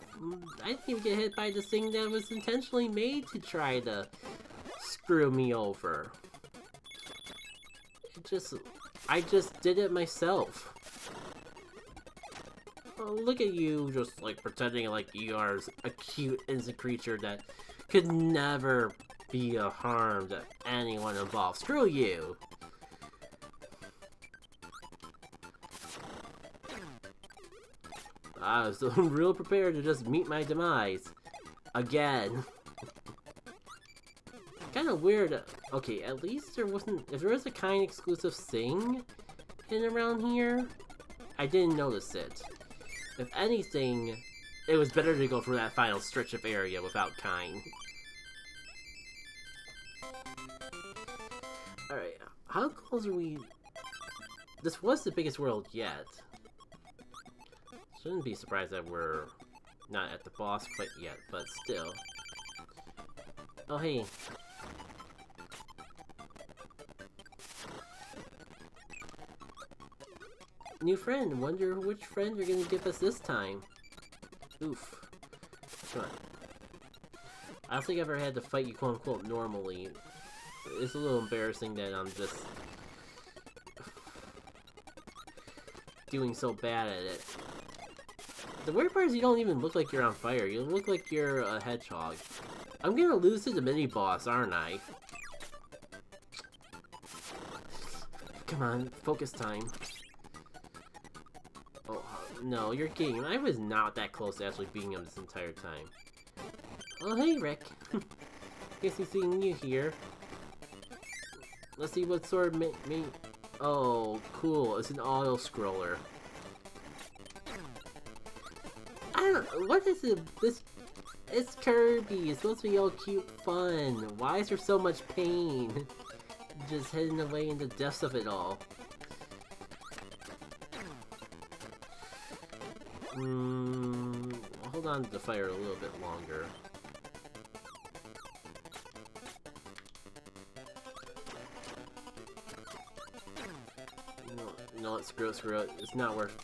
get hit by this thing that was intentionally made to try to screw me over. I just did it myself. Oh, look at you just like pretending like you are a cute innocent creature that could never be a harm to anyone involved. Screw you! I was real prepared to just meet my demise. Again. Kinda weird. Okay, at least there wasn't... If there was a Kind exclusive thing in around here, I didn't notice it. If anything, it was better to go for that final stretch of area without Kind. Alright, how close are we... This was the biggest world yet. Shouldn't be surprised that we're not at the boss quite yet, but still. Oh hey. New friend, wonder which friend you're gonna give us this time. Oof. Come on. I don't think I've ever had to fight you quote unquote normally. It's a little embarrassing that I'm just doing so bad at it. The weird part is you don't even look like you're on fire. You look like you're a hedgehog. I'm gonna lose to the mini-boss, aren't I? Come on, focus time. Oh, no, you're kidding. I was not that close to actually beating him this entire time. Oh, hey, Rick. Guess he's seeing you here. Let's see what sort of Oh, cool. It's an auto-scroller. What is it? It's Kirby. It's supposed to be all cute fun. Why is there so much pain? Just heading away in the depths of it all. Hold on to the fire a little bit longer. No, screw it. It's not worth.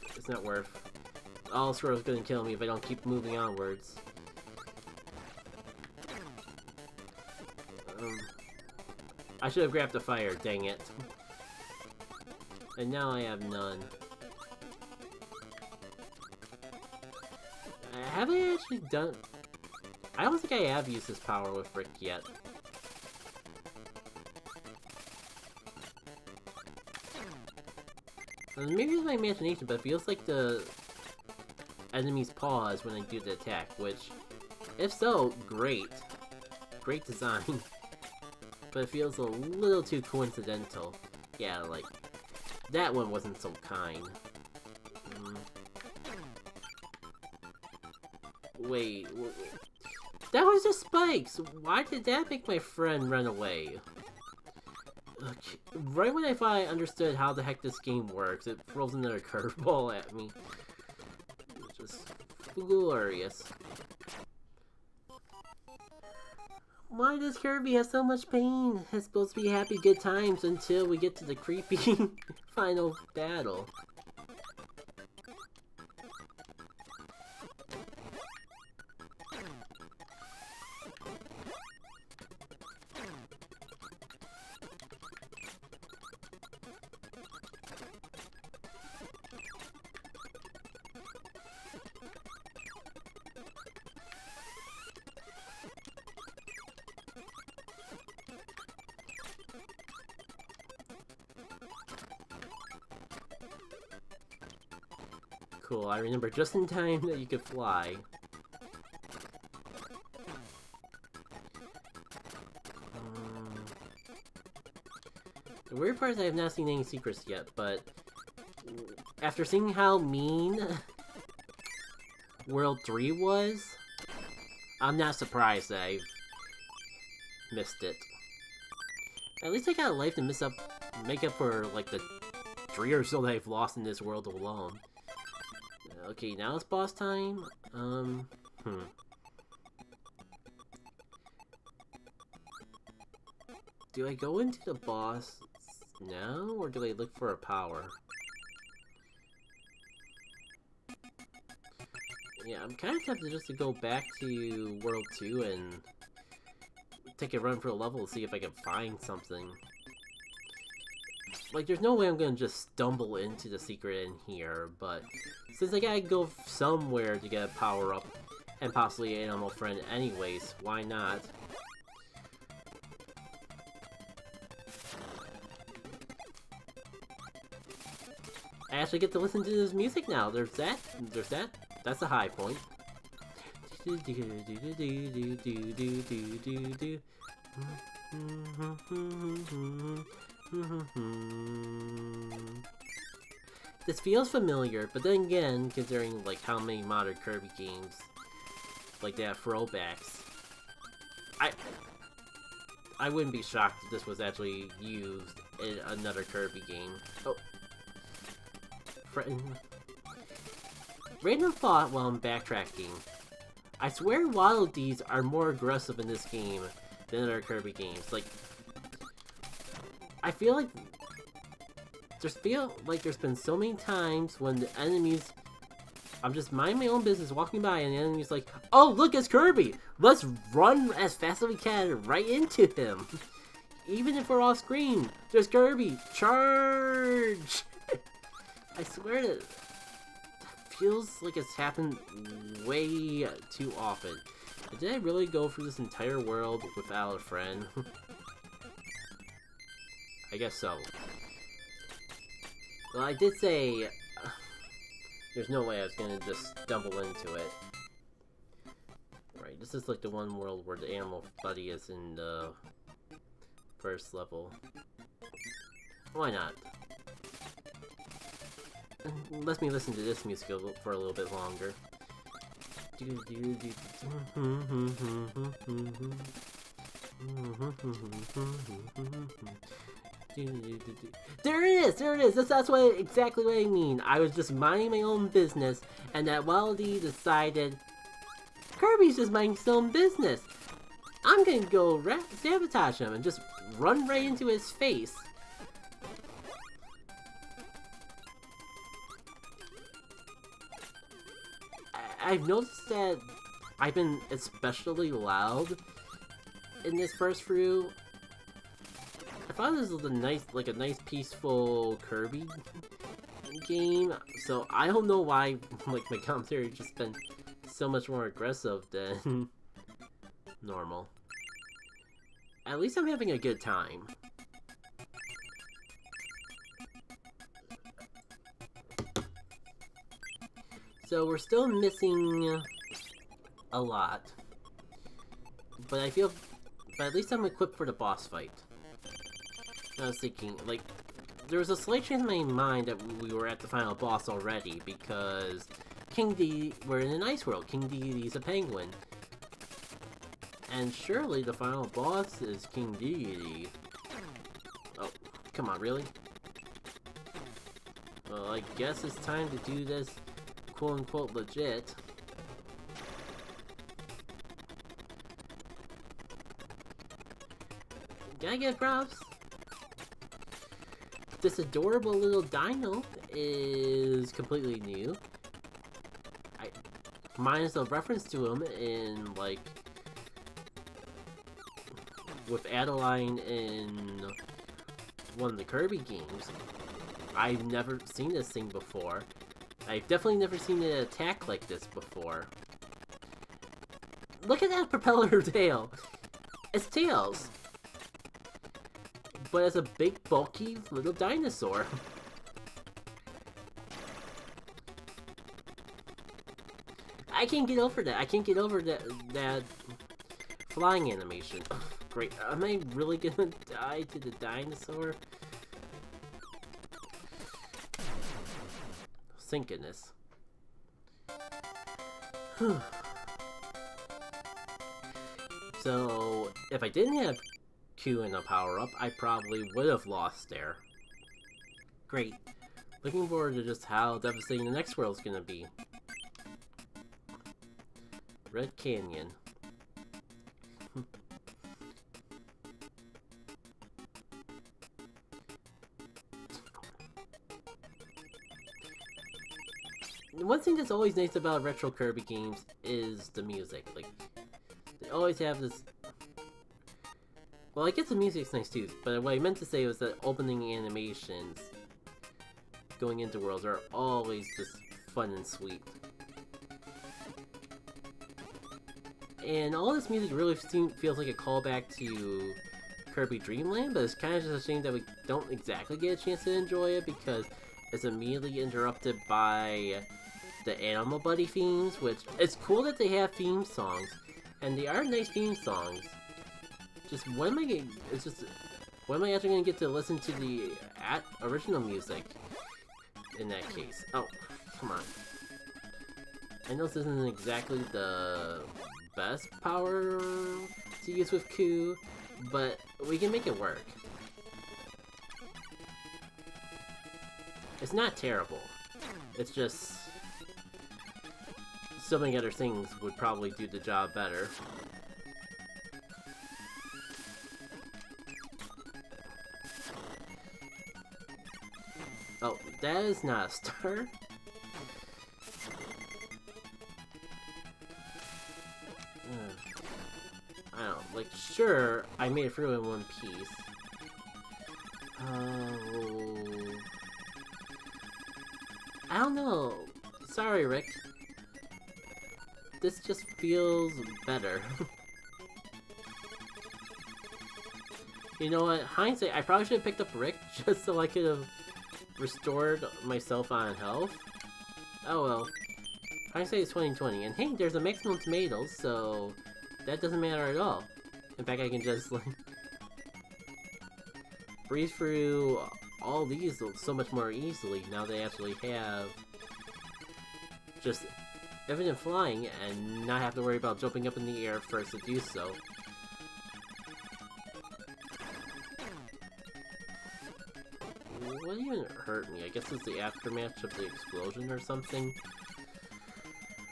All Squirrel's gonna kill me if I don't keep moving onwards. I should have grabbed the fire, dang it. And now I have none. Have I actually done... I don't think I have used this power with Rick yet. Maybe it's my imagination, but it feels like the enemies pause when I do the attack, which, if so, great. Great design. But it feels a little too coincidental. Yeah, like, that one wasn't so kind. Wait, that was just spikes! Why did that make my friend run away? Okay. Right when I thought I understood how the heck this game works, it throws another curveball at me. It's just glorious. Why does Kirby have so much pain? It's supposed to be happy good times until we get to the creepy final battle. Cool, I remember just in time that you could fly. The weird part is I have not seen any secrets yet, but after seeing how mean World 3 was, I'm not surprised that I missed it. At least I got a life to make up for like the 3 or so that I've lost in this world alone. Okay, now it's boss time. Do I go into the boss now, or do I look for a power? Yeah, I'm kind of tempted just to go back to World 2 and take a run for a level to see if I can find something. Like, there's no way I'm gonna just stumble into the secret in here, but since I gotta go somewhere to get a power-up, and possibly an animal friend anyways, why not? I actually get to listen to this music now. There's that. That's a high point. This feels familiar, but then again, considering like how many modern Kirby games like they have throwbacks, I wouldn't be shocked if this was actually used in another Kirby game. Oh, random thought while I'm backtracking. I swear Waddle Dees are more aggressive in this game than other Kirby games. Like, I feel like there's been so many times when the enemies, I'm just minding my own business, walking by, and the enemy's like, "Oh, look, it's Kirby! Let's run as fast as we can right into him!" Even if we're off screen, there's Kirby! Charge! I swear that feels like it's happened way too often. Did I really go through this entire world without a friend? I guess so. Well, I did say there's no way I was gonna just stumble into it. Right, this is like the one world where the animal buddy is in the first level. Why not? Let me listen to this music for a little bit longer. There it is! There it is! That's exactly what I mean. I was just minding my own business, and that Waddle-Dee decided Kirby's just minding his own business. I'm gonna go sabotage him and just run right into his face. I've noticed that I've been especially loud in this first Thru. I thought this was a nice peaceful Kirby game, so I don't know why like my commentary has just been so much more aggressive than normal. At least I'm having a good time. So we're still missing a lot. But I feel... But at least I'm equipped for the boss fight. I was thinking, like... There was a slight chance in my mind that we were at the final boss already, because... King D... We're in an ice world. King Deity's a penguin. And surely the final boss is King Deity. Oh, come on, really? Well, I guess it's time to do this quote-unquote legit. Gotta give props. This adorable little dino is completely new. Minus a reference to him in, like, with Adeline in one of the Kirby games. I've never seen this thing before. I've definitely never seen it attack like this before. Look at that propeller tail! It's Tails! But it's a big, bulky little dinosaur. I can't get over that. I can't get over that flying animation. Ugh, great. Am I really gonna die to the dinosaur? Synchronous. So, if I didn't have Q and a power-up, I probably would have lost there. Great. Looking forward to just how devastating the next world's gonna be. Red Canyon. One thing that's always nice about retro Kirby games is the music. Like, they always have this... Well, I guess the music's nice too, but what I meant to say was that opening animations going into worlds are always just fun and sweet. And all this music really feels like a callback to Kirby Dreamland, but it's kind of just a shame that we don't exactly get a chance to enjoy it because it's immediately interrupted by the Animal Buddy themes, which it's cool that they have theme songs, and they are nice theme songs. Just when am I getting, it's just, when am I actually going to get to listen to the original music in that case? Oh, come on. I know this isn't exactly the best power to use with Q, but we can make it work. It's not terrible. It's just so many other things would probably do the job better. Oh, that is not a star. I don't know, like, sure, I made it through in one piece. I don't know. Sorry, Rick. This just feels better. You know what? Hindsight, I probably should have picked up Rick just so I could have restored myself on health. Oh well. Hindsight is 20/20. And hey, there's a maximum tomatoes, so that doesn't matter at all. In fact, I can just like breeze through all these so much more easily now they actually have just infinite flying and not have to worry about jumping up in the air first to do so. What even hurt me? I guess it's the aftermath of the explosion or something.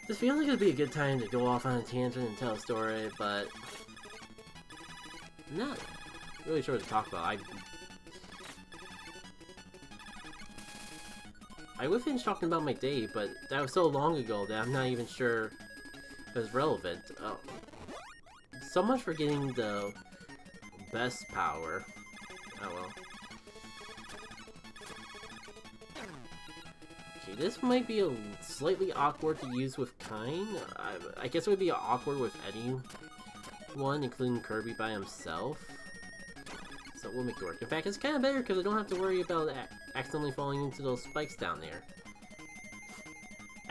This feels like it'd be a good time to go off on a tangent and tell a story, but I'm not really sure what to talk about. I would finish talking about my day, but that was so long ago that I'm not even sure if it's relevant. Oh. So much for getting the best power. Oh well. Okay, this might be a slightly awkward to use with Kine. I guess it would be awkward with anyone, including Kirby by himself. So we'll make it work. In fact, it's kind of better because I don't have to worry about accidentally falling into those spikes down there.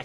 I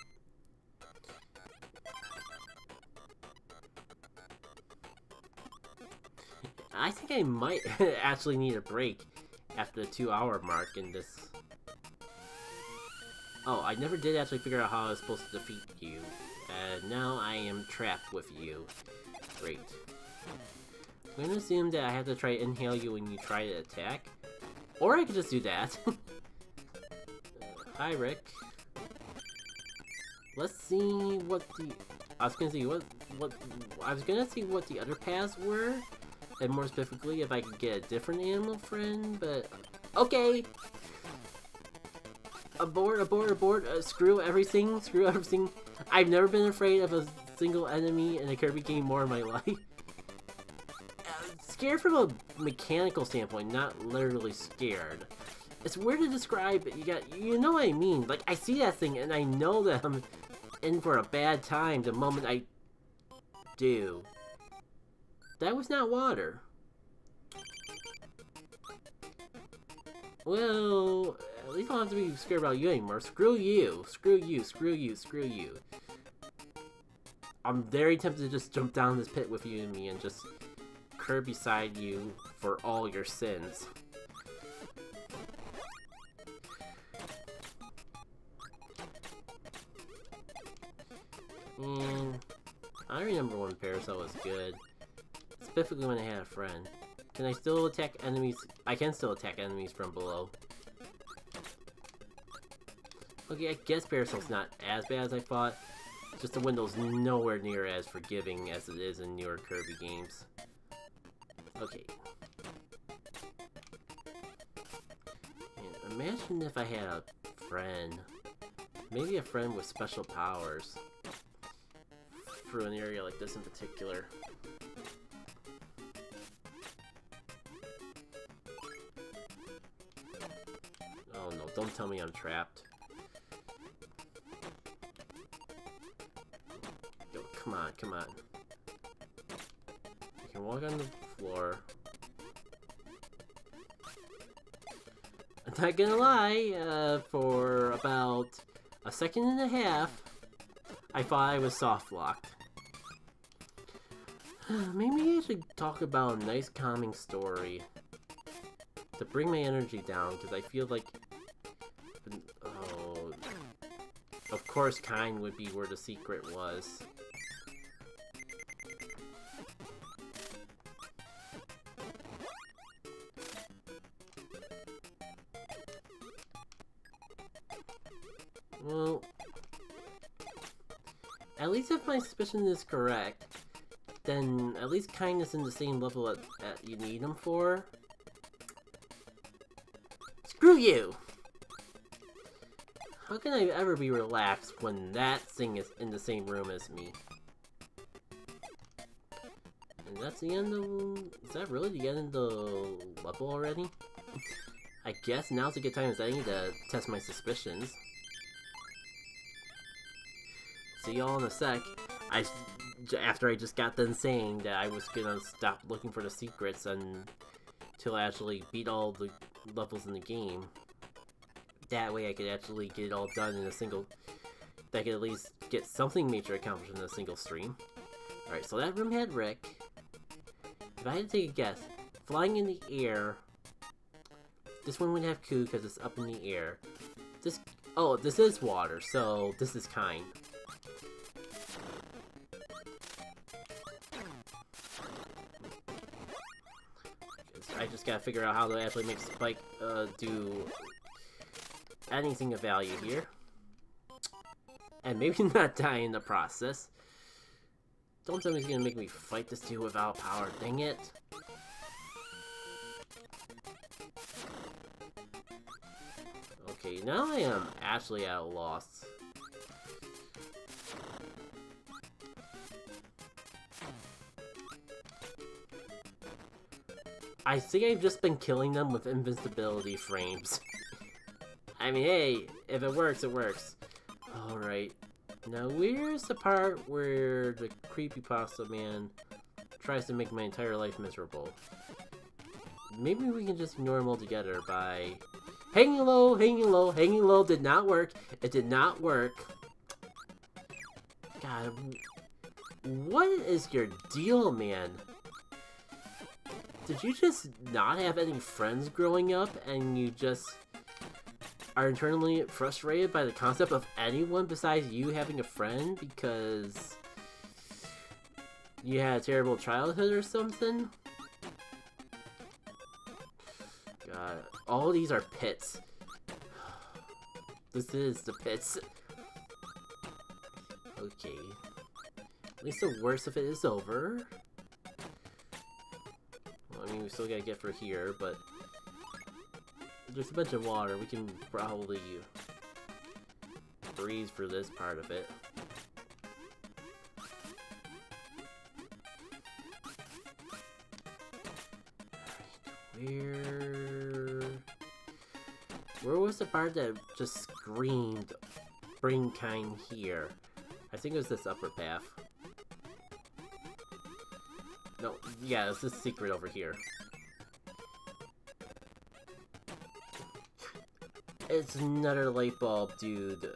I think I might actually need a break after the 2-hour mark in this. Oh, I never did actually figure out how I was supposed to defeat you. And now I am trapped with you. Great. I'm gonna assume that I have to try to inhale you when you try to attack. Or I could just do that. Hi, Rick. Let's see what the... I was gonna see what the other paths were. And more specifically, if I could get a different animal friend, but... Okay! Abort, abort, abort. Screw everything, screw everything. I've never been afraid of a single enemy in a Kirby game more in my life. Scared from a mechanical standpoint, not literally scared. It's weird to describe, but you know what I mean. Like, I see that thing and I know that I'm in for a bad time the moment I do. That was not water. Well, at least I don't have to be scared about you anymore. Screw you. Screw you. Screw you. Screw you. I'm very tempted to just jump down this pit with you and me and just curb beside you for all your sins. And I remember when Parasol was good. Specifically when I had a friend. Can I still attack enemies? I can still attack enemies from below. Okay, I guess Parasol's not as bad as I thought. Just the window's nowhere near as forgiving as it is in newer Kirby games. Okay. And imagine if I had a friend. Maybe a friend with special powers. For an area like this in particular. Oh no, don't tell me I'm trapped. Yo, come on, come on. I can walk on the floor. I'm not gonna lie, for about a second and a half, I thought I was soft locked. Maybe I should talk about a nice calming story to bring my energy down, because I feel like, oh, of course Kind would be where the secret was. Well, at least if my suspicion is correct, then at least Kind is in the same level that you need him for. Screw you! How can I ever be relaxed when that thing is in the same room as me? And that's the end of... Is that really the end of the level already? I guess now's a good time as any to test my suspicions. See y'all in a sec. After I just got done saying that I was gonna stop looking for the secrets until I actually beat all the levels in the game. That way I could actually get it all done in a single... That I could at least get something major accomplished in a single stream. Alright, so that room had Rick. If I had to take a guess, flying in the air... This one would have Ku because it's up in the air. This... Oh, this is water, so this is Kind. I just gotta figure out how to actually make Spike do anything of value here. And maybe not die in the process. Don't tell me he's gonna make me fight this dude without power, dang it. Okay, now I am actually at a loss. I think I've just been killing them with invincibility frames. I mean, hey, if it works, it works. Alright. Now, where's the part where the creepypasta man tries to make my entire life miserable? Maybe we can just ignore him altogether by... Hanging low, hanging low, hanging low did not work. It did not work. God, what is your deal, man? Did you just not have any friends growing up and you just are internally frustrated by the concept of anyone besides you having a friend because you had a terrible childhood or something? God, all these are pits. This is the pits. Okay. At least the worst of it is over. Well, I mean, we still gotta get for here, but there's a bunch of water. We can probably breeze for this part of it. Where was the part that just screamed, bring kind here? I think it was this upper path. No, yeah, it's this secret over here. It's another light bulb, dude.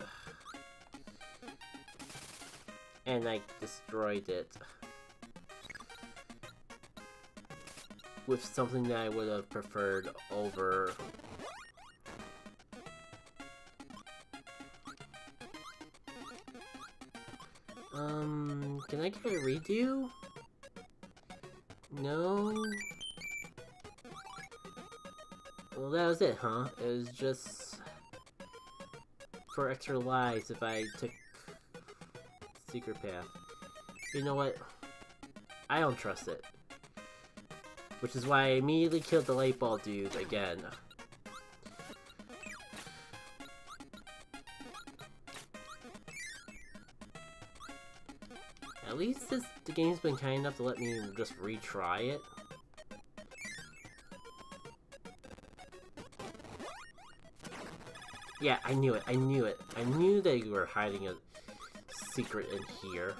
And I destroyed it. With something that I would have preferred over... Can I get a redo? No? Well, that was it, huh? It was just... for extra lives if I took... secret path. You know what? I don't trust it. Which is why I immediately killed the light bulb dude again. At least the game's been kind enough to let me just retry it. Yeah, I knew it. I knew it. I knew that you were hiding a secret in here.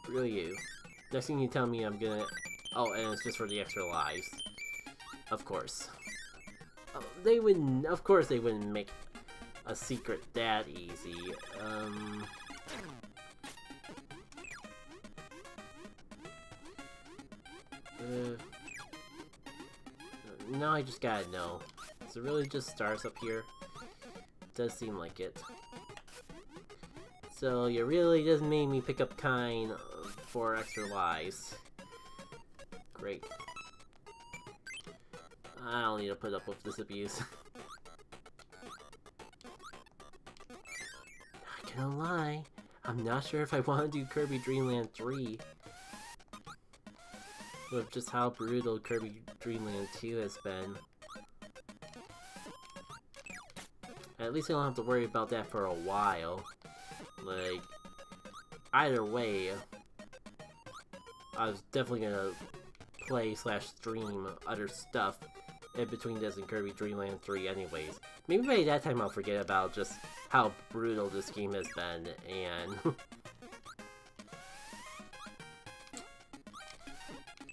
Screw you. Next thing you tell me, I'm gonna... Oh, and it's just for the extra lives. Of course. Oh, they wouldn't... Of course they wouldn't make a secret that easy. Now I just gotta know. Is it really just stars up here? It does seem like it. So you really just made me pick up kind for extra lives. Great. I don't need to put up with this abuse. Not gonna lie, I'm not sure if I want to do Kirby Dreamland 3. With just how brutal Kirby Dreamland 2 has been. At least I don't have to worry about that for a while. Like, either way, I was definitely gonna play/stream other stuff in between this and Kirby Dreamland 3 anyways. Maybe by that time I'll forget about just how brutal this game has been, and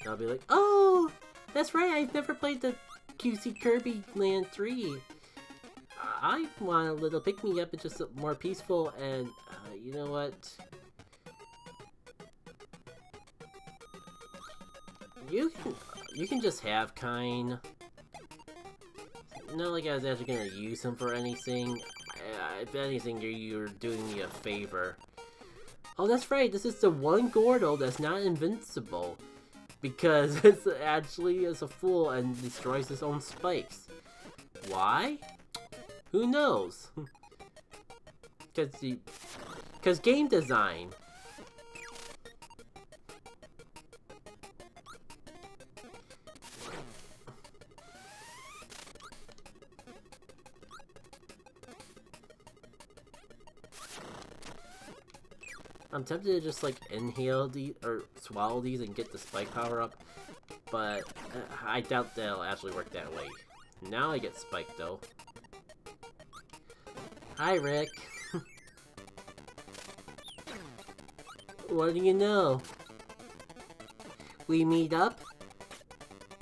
I'll be like, oh, that's right, I've never played the QC Kirby Land 3. I want a little pick-me-up, it's just more peaceful, and you know what? You can just have kind. Not like I was actually gonna use him for anything. If anything, you're doing me a favor. Oh, that's right, this is the one Gordo that's not invincible. Because it's actually is a fool and destroys his own spikes. Why? Who knows? Because game design. I'm tempted to just like inhale these or swallow these and get the spike power up, but I doubt that'll actually work that way. Now I get spiked though. Hi, Rick. What do you know? We meet up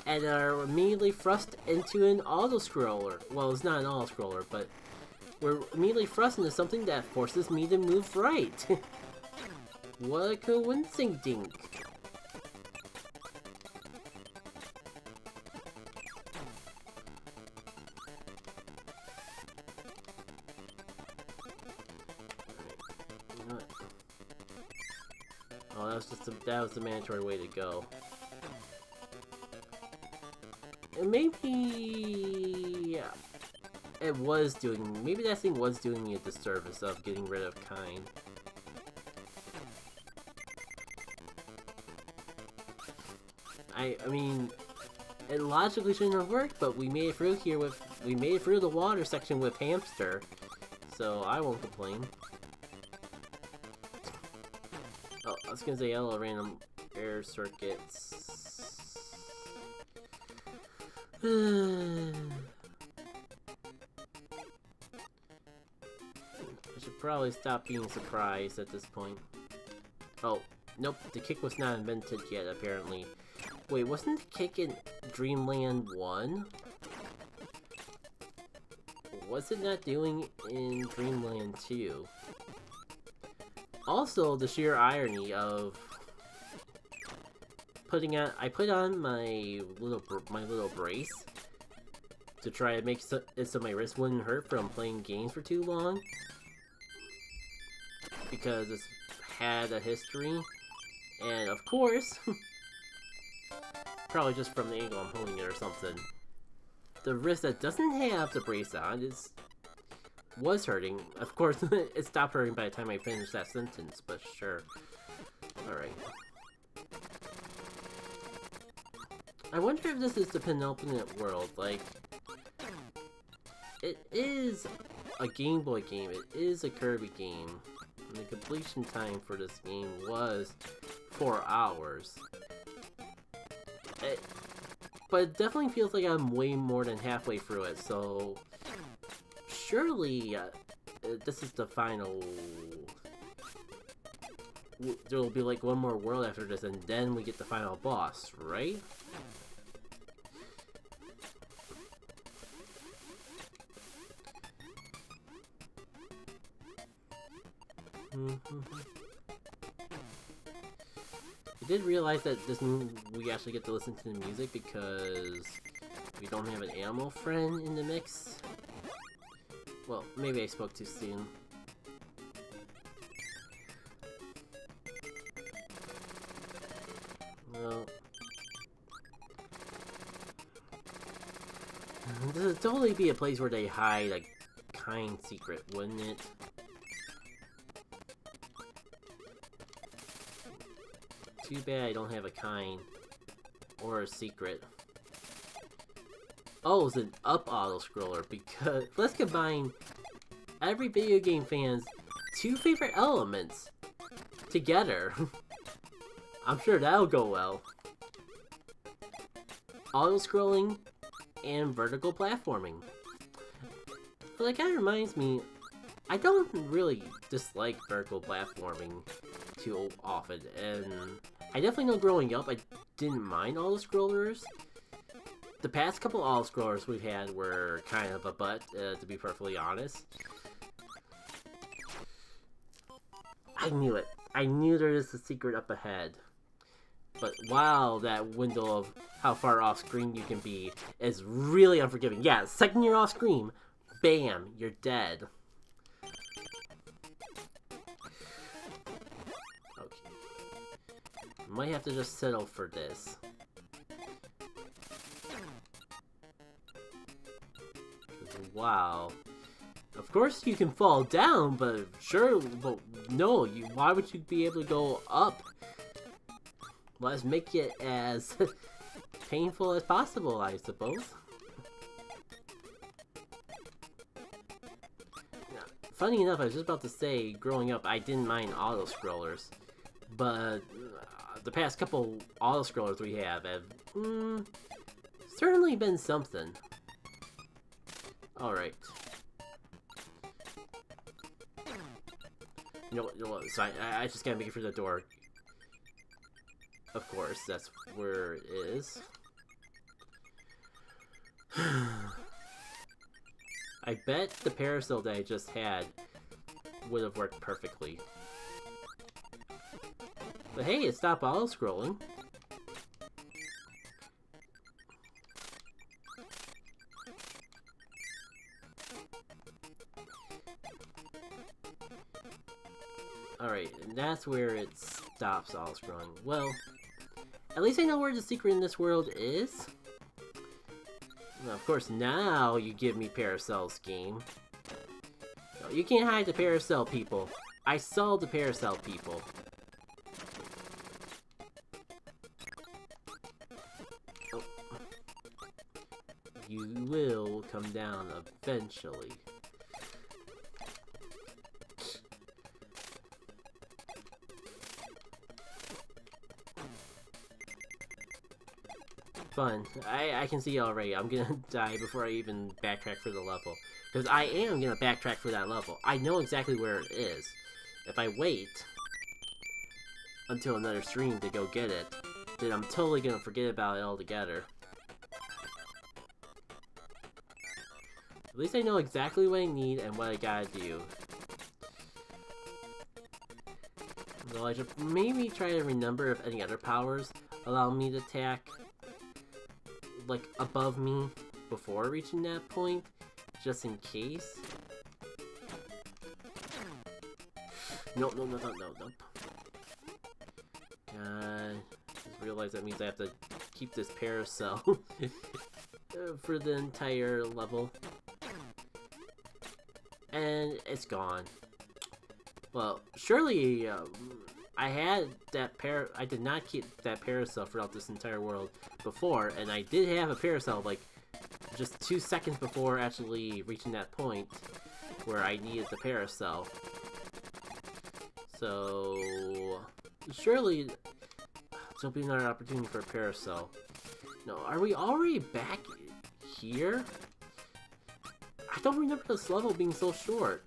and are immediately thrust into an auto-scroller. Well, it's not an auto-scroller, but we're immediately thrust into something that forces me to move right. What a coincidence. that was the mandatory way to go. And maybe it was doing. Maybe that thing was doing me a disservice of getting rid of kind. I mean, it logically shouldn't have worked, but we made it through here with. We made it through the water section with Hamster, so I won't complain. Oh, I was gonna say yellow random air circuits. I should probably stop being surprised at this point. Oh, nope, the kick was not invented yet, apparently. Wait, wasn't the kick in Dreamland 1? What's it not doing in Dreamland 2? Also, the sheer irony of I put on my little brace to try to make it so my wrist wouldn't hurt from playing games for too long, because it's had a history, and of course, probably just from the angle I'm holding it or something, the wrist that doesn't have the brace on was hurting. Of course, it stopped hurting by the time I finished that sentence, but sure. Alright. I wonder if this is the penultimate world. Like, it is a Game Boy game, it is a Kirby game, and the completion time for this game was 4 hours. But it definitely feels like I'm way more than halfway through it, so surely this is the final. There will be like one more world after this, and then we get the final boss, right? I did realize that this we actually get to listen to the music because we don't have an animal friend in the mix. Well, maybe I spoke too soon. Well, this would totally be a place where they hide a kind secret, wouldn't it? Too bad I don't have a kind or a secret. Oh, it's an up auto-scroller, because let's combine every video game fan's 2 favorite elements together. I'm sure that'll go well. Auto-scrolling and vertical platforming. But that kind of reminds me, I don't really dislike vertical platforming too often, and I definitely know growing up I didn't mind auto-scrollers. The past couple auto-scrollers we've had were kind of a butt, to be perfectly honest. I knew it. I knew there was a secret up ahead. But wow, that window of how far off screen you can be is really unforgiving. Yeah, second you're off screen, bam, you're dead. Might have to just settle for this. Wow. Of course you can fall down, but sure, but no, why would you be able to go up? Let's make it as painful as possible, I suppose. Funny enough, I was just about to say, growing up, I didn't mind auto-scrollers, but the past couple auto-scrollers we have certainly been something. Alright. You know what, so I just gotta make it through the door. Of course, that's where it is. I bet the parasol that I just had would have worked perfectly. But hey, it stopped auto-scrolling. Alright, and that's where it stops all scrolling. Well, at least I know where the secret in this world is. Well, of course, now you give me Paracells, game. No, you can't hide the Paracel people. I saw the Paracel people. Oh. You will come down eventually. Fun. I can see already. I'm gonna die before I even backtrack for the level. Because I am gonna backtrack for that level. I know exactly where it is. If I wait until another stream to go get it, then I'm totally gonna forget about it altogether. At least I know exactly what I need and what I gotta do. Though I should maybe try to remember if any other powers allow me to attack like above me before reaching that point, just in case. Nope. Just realized that means I have to keep this Paracel for the entire level. And it's gone. Well, surely I had that I did not keep that Paracel throughout this entire world before, and I did have a Paracel like just 2 seconds before actually reaching that point where I needed the Paracel. So surely there'll be another opportunity for a Paracel. No, are we already back here? I don't remember this level being so short.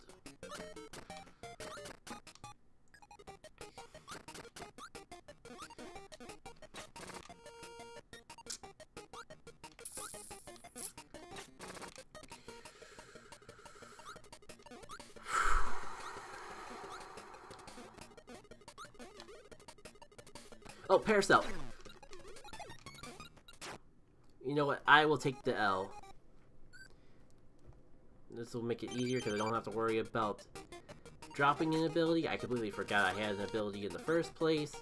Oh, Paracel! You know what? I will take the L. This will make it easier because I don't have to worry about dropping an ability. I completely forgot I had an ability in the first place.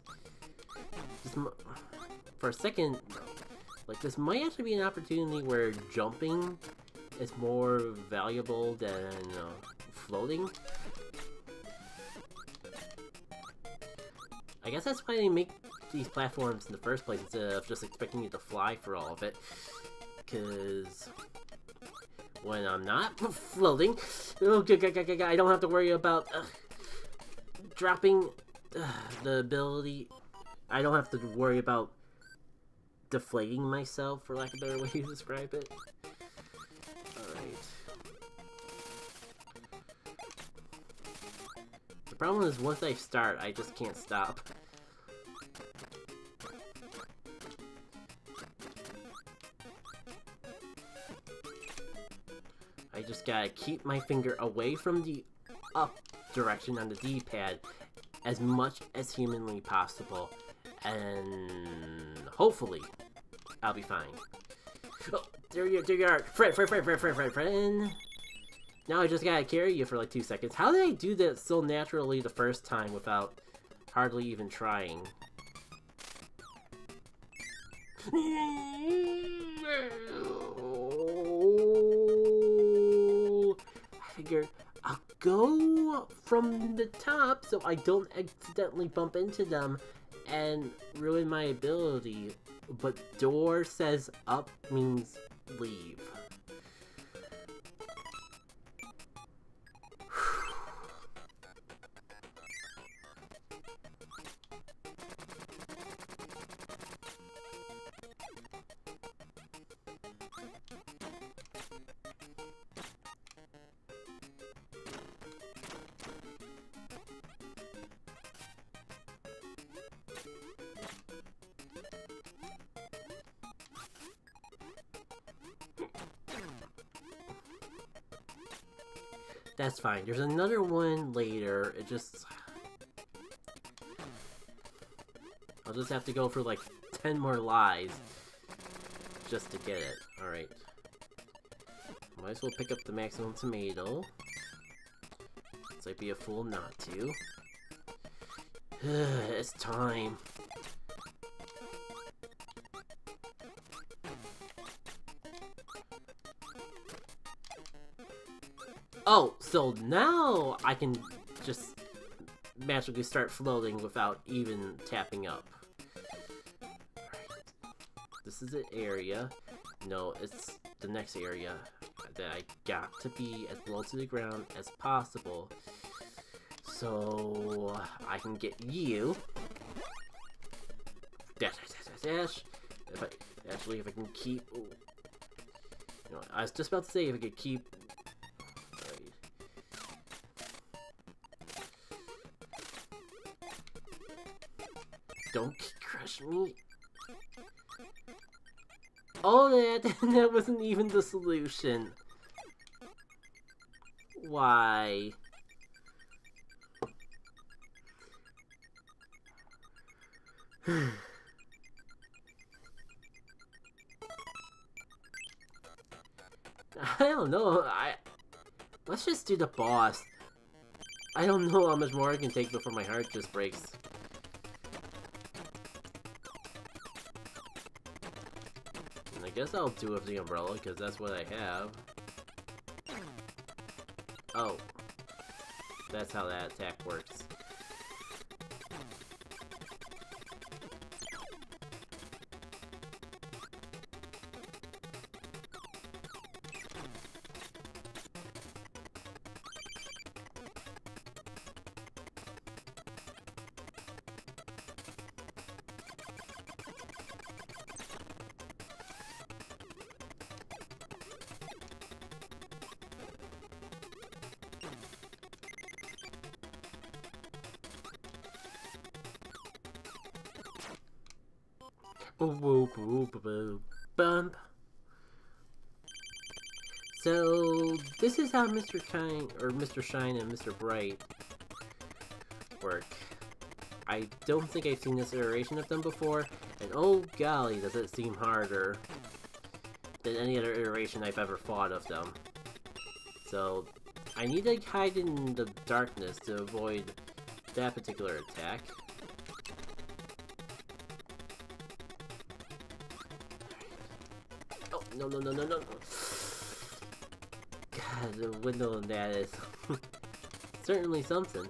For a second, like, this might actually be an opportunity where jumping is more valuable than floating. I guess that's why they make these platforms in the first place instead of just expecting you to fly for all of it. Because when I'm not floating, I don't have to worry about dropping the ability. I don't have to worry about deflating myself, for lack of a better way to describe it. Alright. The problem is, once I start, I just can't stop. I just gotta keep my finger away from the up direction on the D-pad as much as humanly possible, and hopefully I'll be fine. Oh, there you are, friend. Now I just gotta carry you for like 2 seconds. How did I do that so naturally the first time without hardly even trying? I figured I'll go from the top so I don't accidentally bump into them and ruin my ability. But door says up means leave. That's fine. There's another one later. I'll just have to go for like 10 more lives just to get it. Alright. Might as well pick up the maximum tomato. Since I'd be a fool not to. It's time. Oh, so now I can just magically start floating without even tapping up. Right. This is an area. No, it's the next area that I got to be as low to the ground as possible. So I can get you. Dash, dash, dash, dash. If I can keep. Ooh. You know, I was just about to say if I could keep. Don't crush me. Oh, that wasn't even the solution. Why? I don't know. Let's just do the boss. I don't know how much more I can take before my heart just breaks. And I guess I'll do it with the umbrella because that's what I have. Oh, that's how that attack works. Bump. So this is how Mr. Shine and Mr. Bright work. I don't think I've seen this iteration of them before, and oh golly, does it seem harder than any other iteration I've ever fought of them. So I need to hide in the darkness to avoid that particular attack. No, no, no, no, no. God, the window on that is certainly something.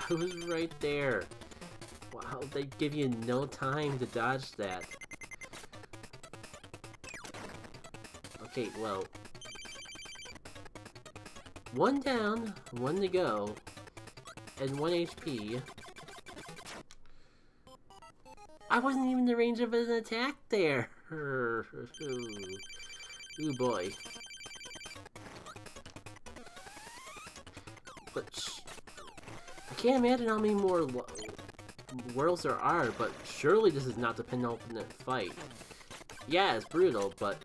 I was right there. Wow, they give you no time to dodge that. Okay, well, one down, one to go, and 1 HP. I wasn't even in the range of an attack there. Ooh boy. But I can't imagine how many more worlds there are, but surely this is not the penultimate fight. Yeah, it's brutal, but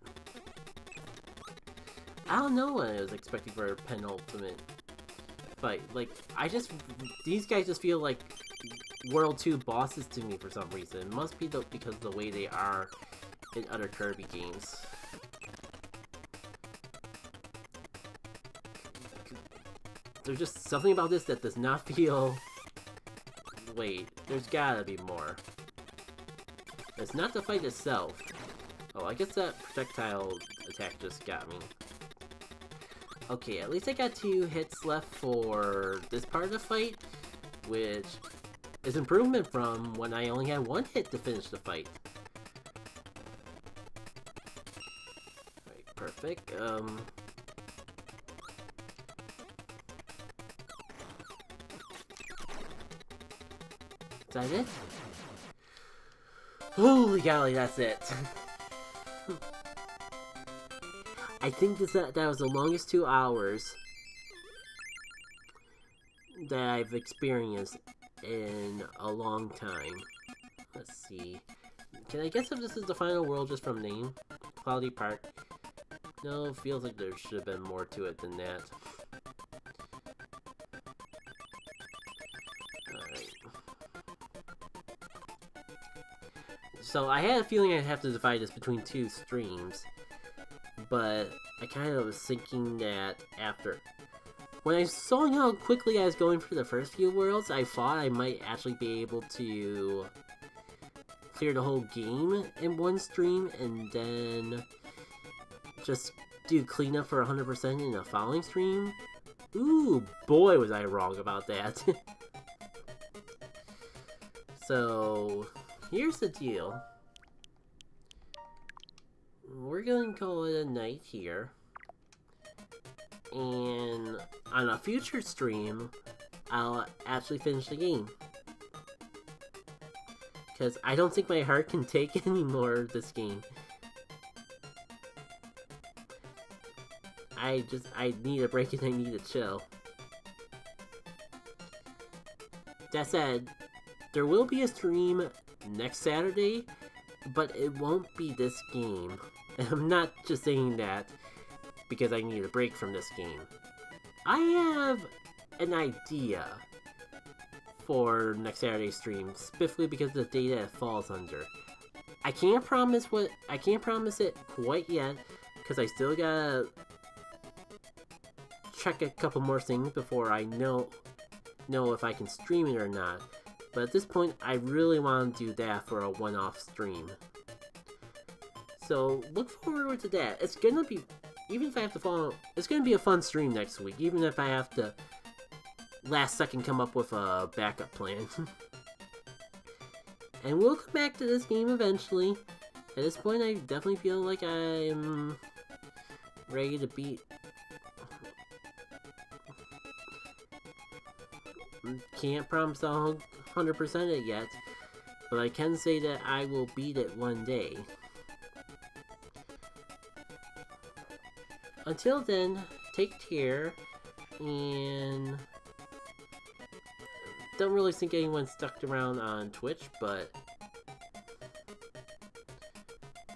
I don't know what I was expecting for a penultimate fight. Like, these guys just feel like World 2 bosses to me for some reason. It must be because of the way they are in other Kirby games. There's just something about this that does not feel... Wait, there's gotta be more. It's not the fight itself. Oh, I guess that projectile attack just got me. Okay, at least I got 2 hits left for this part of the fight, which is improvement from when I only had 1 hit to finish the fight. Alright, perfect. Is that it? Holy golly, that's it. I think that was the longest 2 hours that I've experienced in a long time. Let's see. Can I guess if this is the final world just from name? Cloudy Park. No, feels like there should have been more to it than that. Alright. So I had a feeling I'd have to divide this between 2 streams, but I kind of was thinking that after... When I saw how quickly I was going for the first few worlds, I thought I might actually be able to clear the whole game in one stream and then just do cleanup for 100% in the following stream. Ooh, boy was I wrong about that. So, here's the deal. We're going to call it a night here. And on a future stream, I'll actually finish the game. Because I don't think my heart can take any more of this game. I need a break and I need to chill. That said, there will be a stream next Saturday, but it won't be this game. And I'm not just saying that because I need a break from this game. I have an idea for next Saturday's stream, specifically because of the data it falls under. I can't promise it quite yet, because I still gotta check a couple more things before I know if I can stream it or not. But at this point, I really want to do that for a one-off stream. So look forward to that. It's gonna be, even if I have to follow, it's gonna be a fun stream next week, even if I have to last second come up with a backup plan. And we'll come back to this game eventually. At this point, I definitely feel like I'm ready to beat. Can't promise I'll 100% it yet, but I can say that I will beat it one day. Until then, take care, and don't really think anyone's stuck around on Twitch, but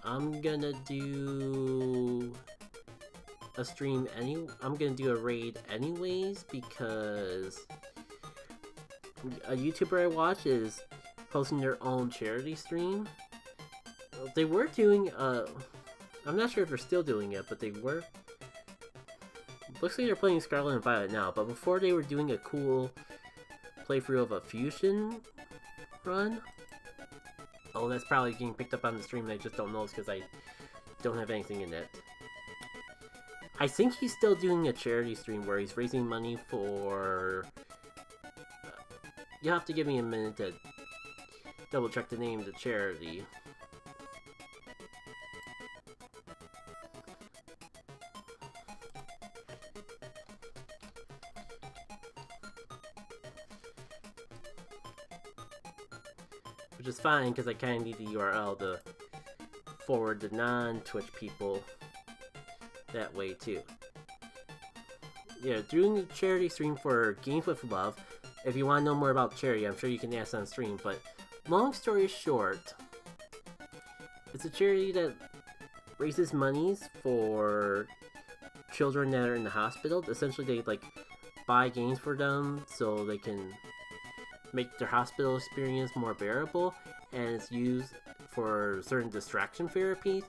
I'm gonna do a stream I'm gonna do a raid anyways, because a YouTuber I watch is posting their own charity stream. They were doing I'm not sure if they're still doing it, but they were. Looks like they're playing Scarlet and Violet now, but before they were doing a cool playthrough of a fusion run. Oh, that's probably getting picked up on the stream and I just don't know because I don't have anything in it. I think he's still doing a charity stream where he's raising money for... You'll have to give me a minute to double check the name of the charity. Which is fine, because I kind of need the URL to forward the non-Twitch people that way, too. Yeah, doing a charity stream for Games with Love. If you want to know more about charity, I'm sure you can ask on stream, but long story short, it's a charity that raises monies for children that are in the hospital. Essentially, they, like, buy games for them so they can make their hospital experience more bearable, and it's used for certain distraction therapies.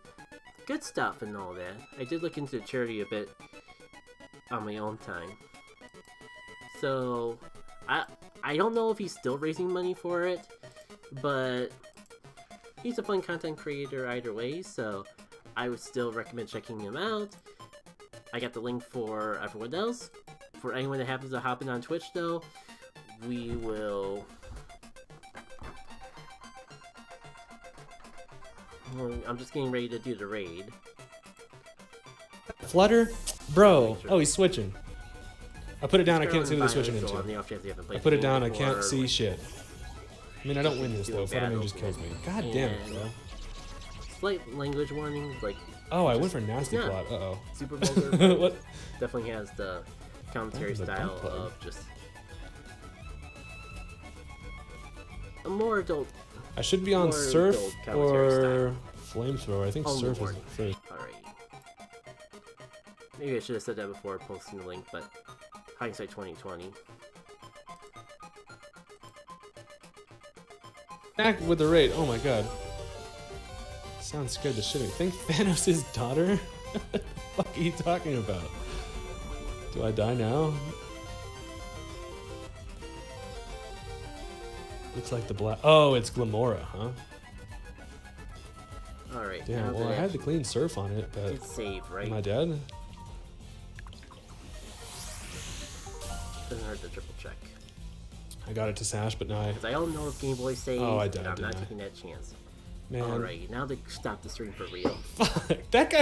Good stuff and all that. I did look into the charity a bit on my own time. So, I don't know if he's still raising money for it, but he's a fun content creator either way, so I would still recommend checking him out. I got the link for everyone else. For anyone that happens to hop in on Twitch, though, we will... I'm just getting ready to do the raid. Flutter? Bro! Oh, he's switching. I put it down, I can't see what he's switching into. I put it down, I can't see shit. I mean, I don't win this though. Flutterman just kills me. God damn it, bro. Slight language warning, like... Oh, I went for Nasty Plot. Uh-oh. Super vulgar. What? Definitely has the commentary style of just... a more adult... I should be on Surf or Flamethrower. I think Surf is first. Alright. Maybe I should have said that before posting the link, but hindsight 2020. Back with the raid. Oh my god. Sounds scared the shit out of me. Think Thanos' his daughter? What the fuck are you talking about? Do I die now? Looks like the black. Oh, it's Glamora, huh? Alright. Damn, well, I had the clean surf on it, but. It's saved, right? Am I dead? Doesn't hurt to triple check. I got it to Sash, but now Because I don't know if Game Boy saved. Oh, I died, I'm not didn't I? taking that chance. Man. Alright, now they stop the stream for real. Fuck, that guy